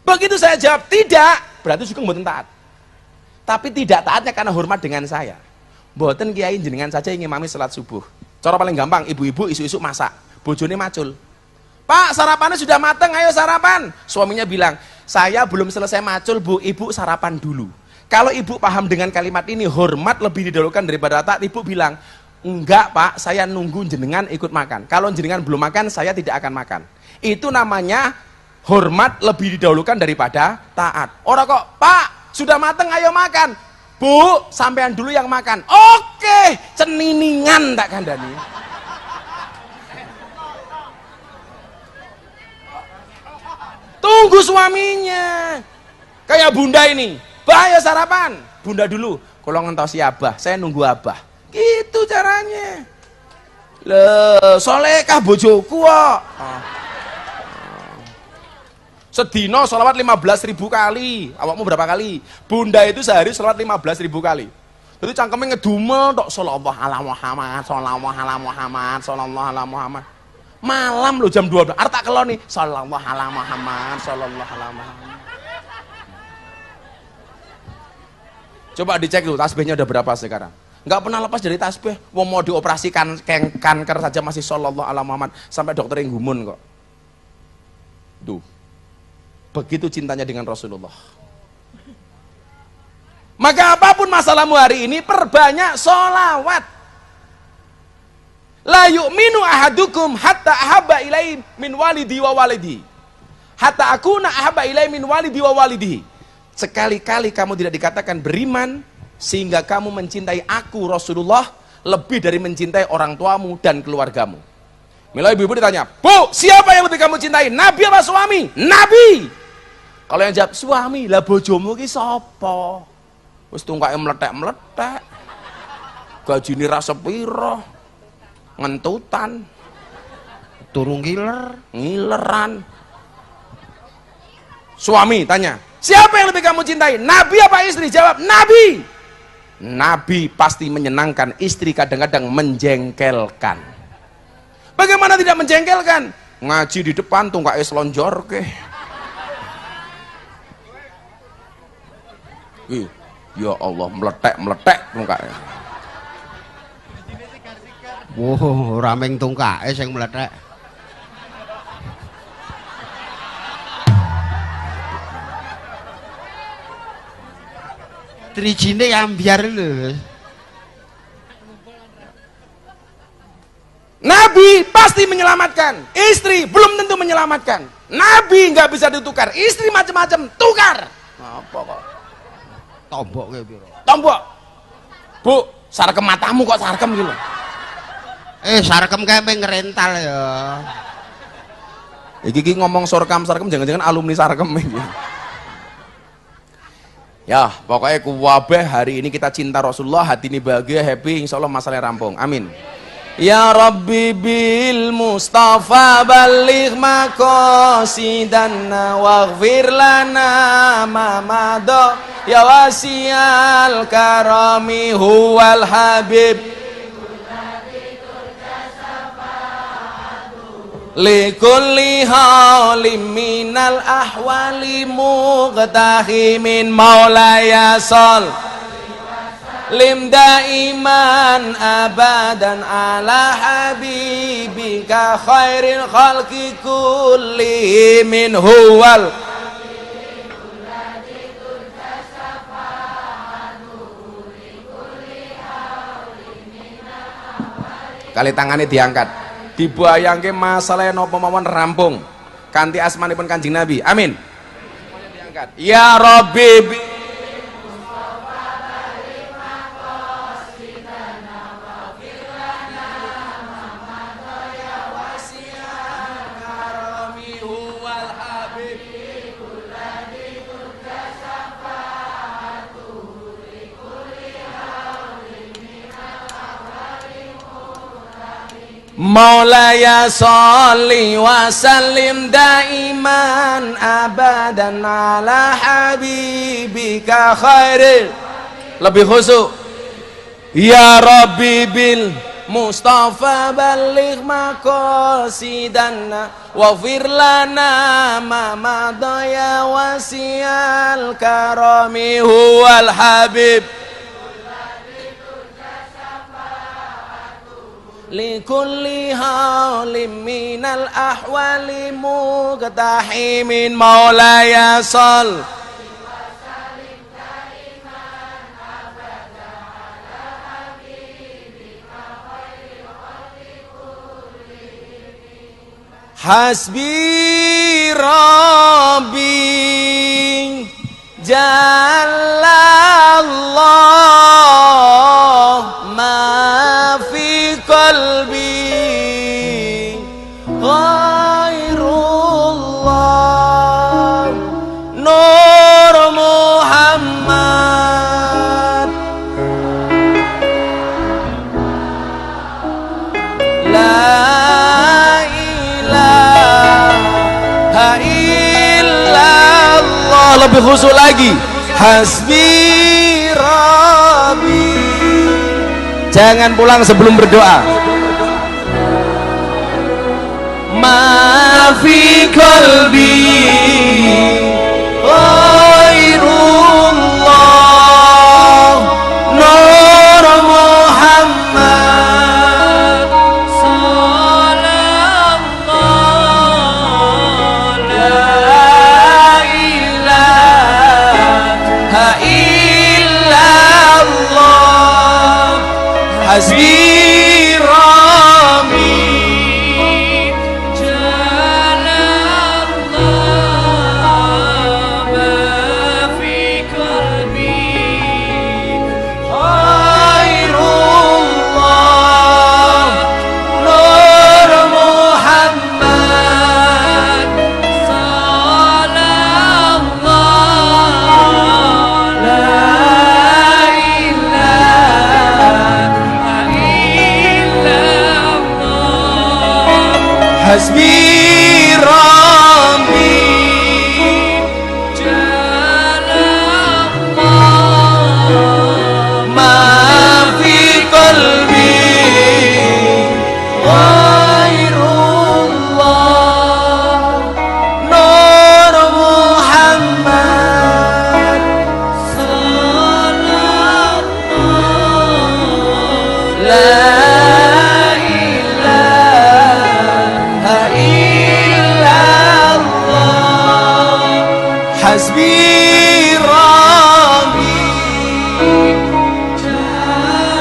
Begitu saya jawab tidak, berarti Sugeng mboten taat. Tapi tidak taatnya karena hormat dengan saya. Mboten kiai jenengan saja ingin ngimami salat subuh. Cara paling gampang, ibu-ibu isu-isu masak, bojone macul. Pak, sarapannya sudah mateng, ayo sarapan. Suaminya bilang, saya belum selesai macul Bu, ibu sarapan dulu. Kalau ibu paham dengan kalimat ini, hormat lebih didahulukan daripada taat, ibu bilang, enggak Pak, saya nunggu jenengan ikut makan. Kalau jenengan belum makan, saya tidak akan makan. Itu namanya hormat lebih didahulukan daripada taat. Orang kok, Pak, sudah mateng, ayo makan. Bu, sampean dulu yang makan. Oke, ceniningan tak kandani. Tunggu suaminya. Kayak bunda ini. Bahaya sarapan. Bunda dulu. Kalau ngentosi abah, saya nunggu abah. Gitu caranya. Le, solehkah bojoku kok. Sedino sholawat 15.000 kali. Awakmu berapa kali? Bunda itu sehari sholawat 15.000 kali. Jadi cangkemnya ngedumel tok sholawat ala Muhammad, sholawat ala Muhammad, sholawat ala Muhammad. Malam lo jam 12. Arta kelon nih sholawat ala Muhammad, sholawat ala Muhammad. Coba dicek dulu tasbihnya udah berapa sekarang. Nggak pernah lepas dari tasbih. Mau dioperasikan kanker saja masih sholawat ala Muhammad sampai dokter yang gumun kok. Tuh. Begitu cintanya dengan Rasulullah. Maka apapun masalahmu hari ini, perbanyak sholawat. La yu'minu ahadukum hatta ahabba ilai min walidi wa walidi. Hatta akuna ahabba ilai min walidi wa walidi. Sekali-kali kamu tidak dikatakan beriman, sehingga kamu mencintai aku Rasulullah lebih dari mencintai orang tuamu dan keluargamu. Mila ibu-ibu ditanya, Bu, siapa yang lebih kamu cintai? Nabi apa suami? Nabi. Kalau yang jawab suami, lah bojomu ki sapa? Wis tungkae meletek-meletek. Gajine ra sepiro. Ngentutan. Turung ngileran. Suami tanya, siapa yang lebih kamu cintai? Nabi apa istri? Jawab, Nabi. Nabi pasti menyenangkan, istri kadang-kadang menjengkelkan. Bagaimana tidak menjengkelkan? Ngaji di depan tungkae slonjorke. Ya Allah, meletek tungkaknya. Wow, rameng tungkake sing meletek. Trijine ambyar lho. Nabi pasti menyelamatkan, istri belum tentu menyelamatkan. Nabi nggak bisa ditukar, istri macam-macam tukar. Apa kok? Tombok kayak piro? Tombok. Bu, sarkem matamu kok sarkem gitu. Sarkem kayak ngerental ya. Iki ngomong sarkem jangan-jangan alumni sarkem iki. Ya, pokoknya kuwabeh hari ini kita cinta Rasulullah, hati ini bahagia, happy, insyaallah masalahnya rampung. Amin. Ya Rabbi bil Mustafa baligh maqasidana waghfir lana ma madha ya wasial karami huwal habib likulli halim minal ahwali muqtahimin maulaya sal lim daiman abadan ala habibika khairil khalqi kulli min huwal kali tangannya diangkat dibayangke masalah napa mawon rampung kanthi asmanipun Kanjeng Nabi. Amin. Semuanya diangkat. Ya Rabbi Maulaya sholli wa sallim daiman abadan ala habibika khairil. Lebih khusyuk. Ya Rabbi bil Mustafa baligh maqasidana waghfir lana ma madaya wasial karami huwal habib likulli haulim minal ahwali muqtahimin maulaya shol hasbi rabbi jallallah ma fi qalbi ghairullah nur Muhammad la ilaha illallah. Lebih khusyuk lagi. Hasbi rabbi. Jangan pulang sebelum berdoa. Ma fi qalbi ghairullah nur Muhammad sallallahu la ilaha illallah hasbi rabbi hasbi rabbi jallallah ma fi qalbi ghairullah nur Muhammad sallallahu la hasbi rabbi jallallah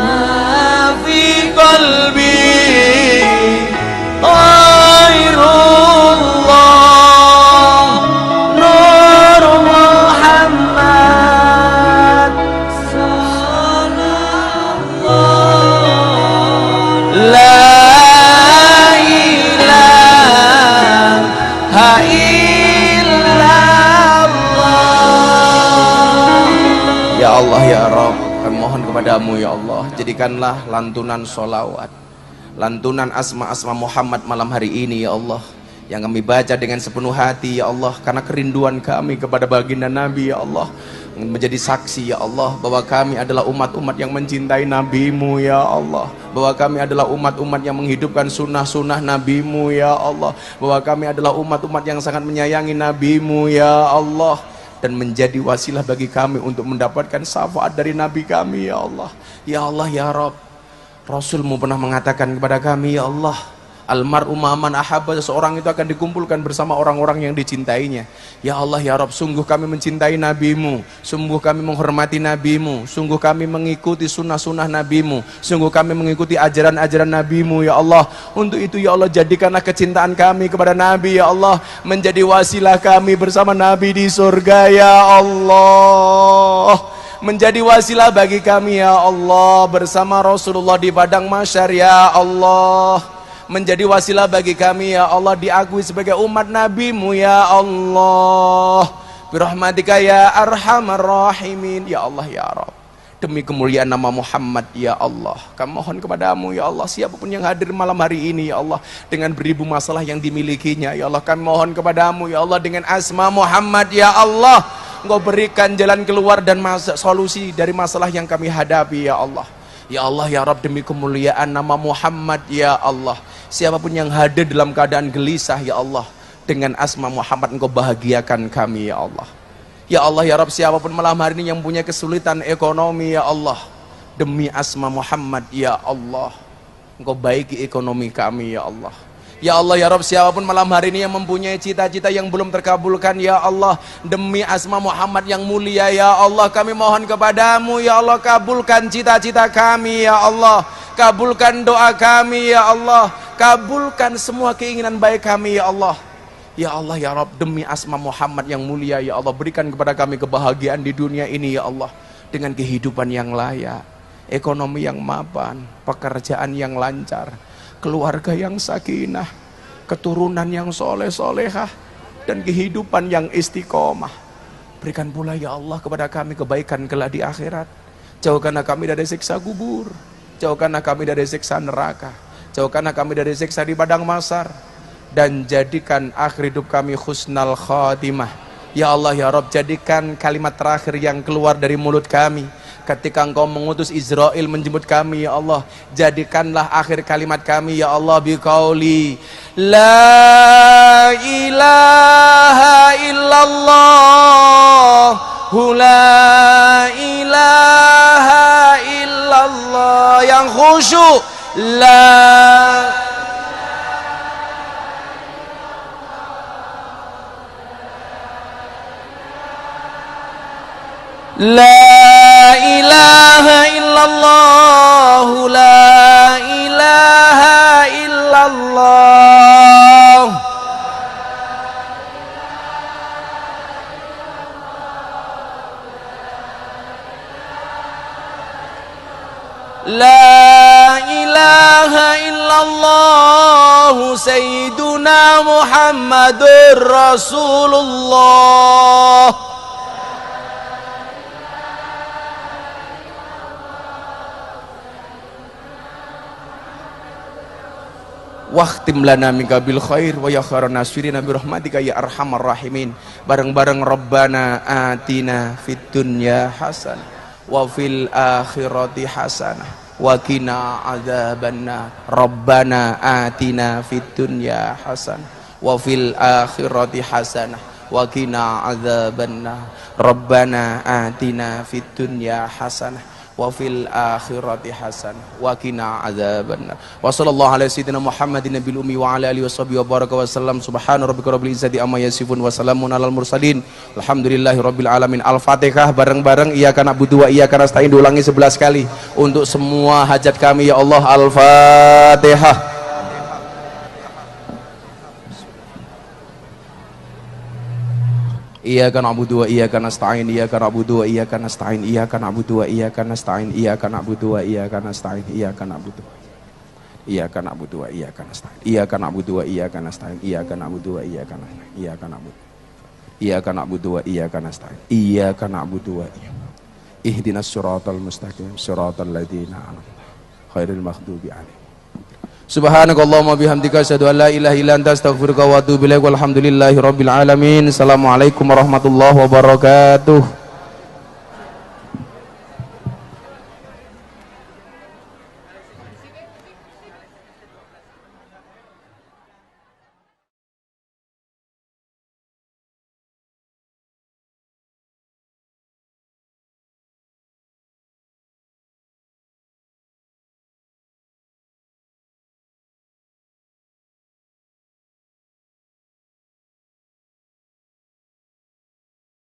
ma fi qalbi ghairullah nur Muhammad sallallahu la Ya Allah ya Rabb, kami mohon kepadamu ya Allah, jadikanlah lantunan sholawat, lantunan asma-asma Muhammad malam hari ini ya Allah, yang kami baca dengan sepenuh hati ya Allah, karena kerinduan kami kepada baginda Nabi ya Allah, menjadi saksi ya Allah bahwa kami adalah umat-umat yang mencintai Nabimu ya Allah, bahwa kami adalah umat-umat yang menghidupkan sunnah-sunnah Nabimu ya Allah, bahwa kami adalah umat-umat yang sangat menyayangi Nabimu ya Allah, dan menjadi wasilah bagi kami untuk mendapatkan syafaat dari Nabi kami ya Allah. Ya Allah ya Rabb, Rasulmu pernah mengatakan kepada kami ya Allah, Almar'u ma'aman ahabba, seseorang itu akan dikumpulkan bersama orang-orang yang dicintainya. Ya Allah ya Rabb, sungguh kami mencintai Nabi-Mu, sungguh kami menghormati Nabi-Mu, sungguh kami mengikuti sunnah-sunnah Nabi-Mu, sungguh kami mengikuti ajaran-ajaran Nabi-Mu ya Allah. Untuk itu ya Allah, jadikanlah kecintaan kami kepada Nabi ya Allah menjadi wasilah kami bersama Nabi di surga ya Allah, menjadi wasilah bagi kami ya Allah bersama Rasulullah di padang mahsyar ya Allah, menjadi wasilah bagi kami ya Allah diakui sebagai umat Nabi-Mu ya Allah, birahmatika ya arhamar rahimin ya Allah ya Rabb. Demi kemuliaan nama Muhammad ya Allah, kami mohon kepadamu ya Allah, siapapun yang hadir malam hari ini ya Allah dengan beribu masalah yang dimilikinya ya Allah, kami mohon kepadamu ya Allah dengan asma Muhammad ya Allah, Engkau berikan jalan keluar dan solusi dari masalah yang kami hadapi ya Allah. Ya Allah ya Rabb, demi kemuliaan nama Muhammad ya Allah, siapapun yang hadir dalam keadaan gelisah ya Allah, dengan asma Muhammad Engkau bahagiakan kami ya Allah. Ya Allah ya Rabb, siapapun malam hari ini yang punya kesulitan ekonomi ya Allah, demi asma Muhammad ya Allah, Engkau baiki ekonomi kami ya Allah. Ya Allah ya Rabb, siapapun malam hari ini yang mempunyai cita-cita yang belum terkabulkan ya Allah, demi asma Muhammad yang mulia ya Allah, kami mohon kepadamu ya Allah, kabulkan cita-cita kami ya Allah, kabulkan doa kami ya Allah, kabulkan semua keinginan baik kami ya Allah. Ya Allah ya Rabb, demi asma Muhammad yang mulia ya Allah, berikan kepada kami kebahagiaan di dunia ini ya Allah, dengan kehidupan yang layak, ekonomi yang mapan, pekerjaan yang lancar, keluarga yang sakinah, keturunan yang soleh-solehah, dan kehidupan yang istiqomah. Berikan pula ya Allah kepada kami kebaikan kelak di akhirat. Jauhkanlah kami dari siksa kubur, jauhkanlah kami dari siksa neraka, jauhkanlah kami dari siksa di padang mahsyar, dan jadikan akhir hidup kami husnal khatimah. Ya Allah ya Rabb, jadikan kalimat terakhir yang keluar dari mulut kami ketika Engkau mengutus Israel menjemput kami ya Allah, jadikanlah akhir kalimat kami ya Allah biqauli la ilaha illallah, la ilaha illallah, yang khusyuk La ilaha illallah, la ilaha illallah. La ilaha illallah, Sayyiduna Muhammadur Rasulullah. Wahtim lana minka bil khair wa ya khairan nasirina bi rahmatika ya arhamar rahimin. Bareng-bareng Rabbana atina fid dunya hasanah wa fil akhirati hasanah wa qina adzabannar. Rabbana atina fid dunya hasanah wa fil akhirati hasanah wa qina adzabannar. Rabbana atina fid dunya hasanah wa fil akhirati hasan wa qina adzabannar. Wa sallallahu ala sayyidina Muhammadin nabiyil ummi wa ala alihi washabihi wa baraka wa sallam. Subhana rabbika rabbil izzati amma yasifun wa salamun alal mursalin alhamdulillahi rabbil alamin. Al-Fatihah bareng-bareng, iyyaka na'budu wa iyyaka nasta'in, diulangi 11 kali untuk semua hajat kami ya Allah. Al-Fatihah. Iyyaka na'budu wa iyyaka nasta'in, iyyaka na'budu wa iyyaka nasta'in, iyyaka na'budu wa iyyaka nasta'in, iyyaka na'budu wa iyyaka nasta'in, iyyaka na'budu iyyaka na'budu wa iyyaka nasta'in, iyyaka na'budu wa iyyaka nasta'in, iyyaka na'budu wa iyyaka nasta'in, iyyaka na'budu iyyaka na'budu wa iyyaka nasta'in, iyyaka na'budu wa ihdinas siratal mustaqim siratal ladzina an'amta ghairil maghdubi 'alaihim. Subhanakallahumma bihamdika asyhadu an la ilaha illa anta astaghfiruka wa atubu ilaik. Walhamdulillahi rabbil alamin. Assalamualaikum warahmatullahi wabarakatuh.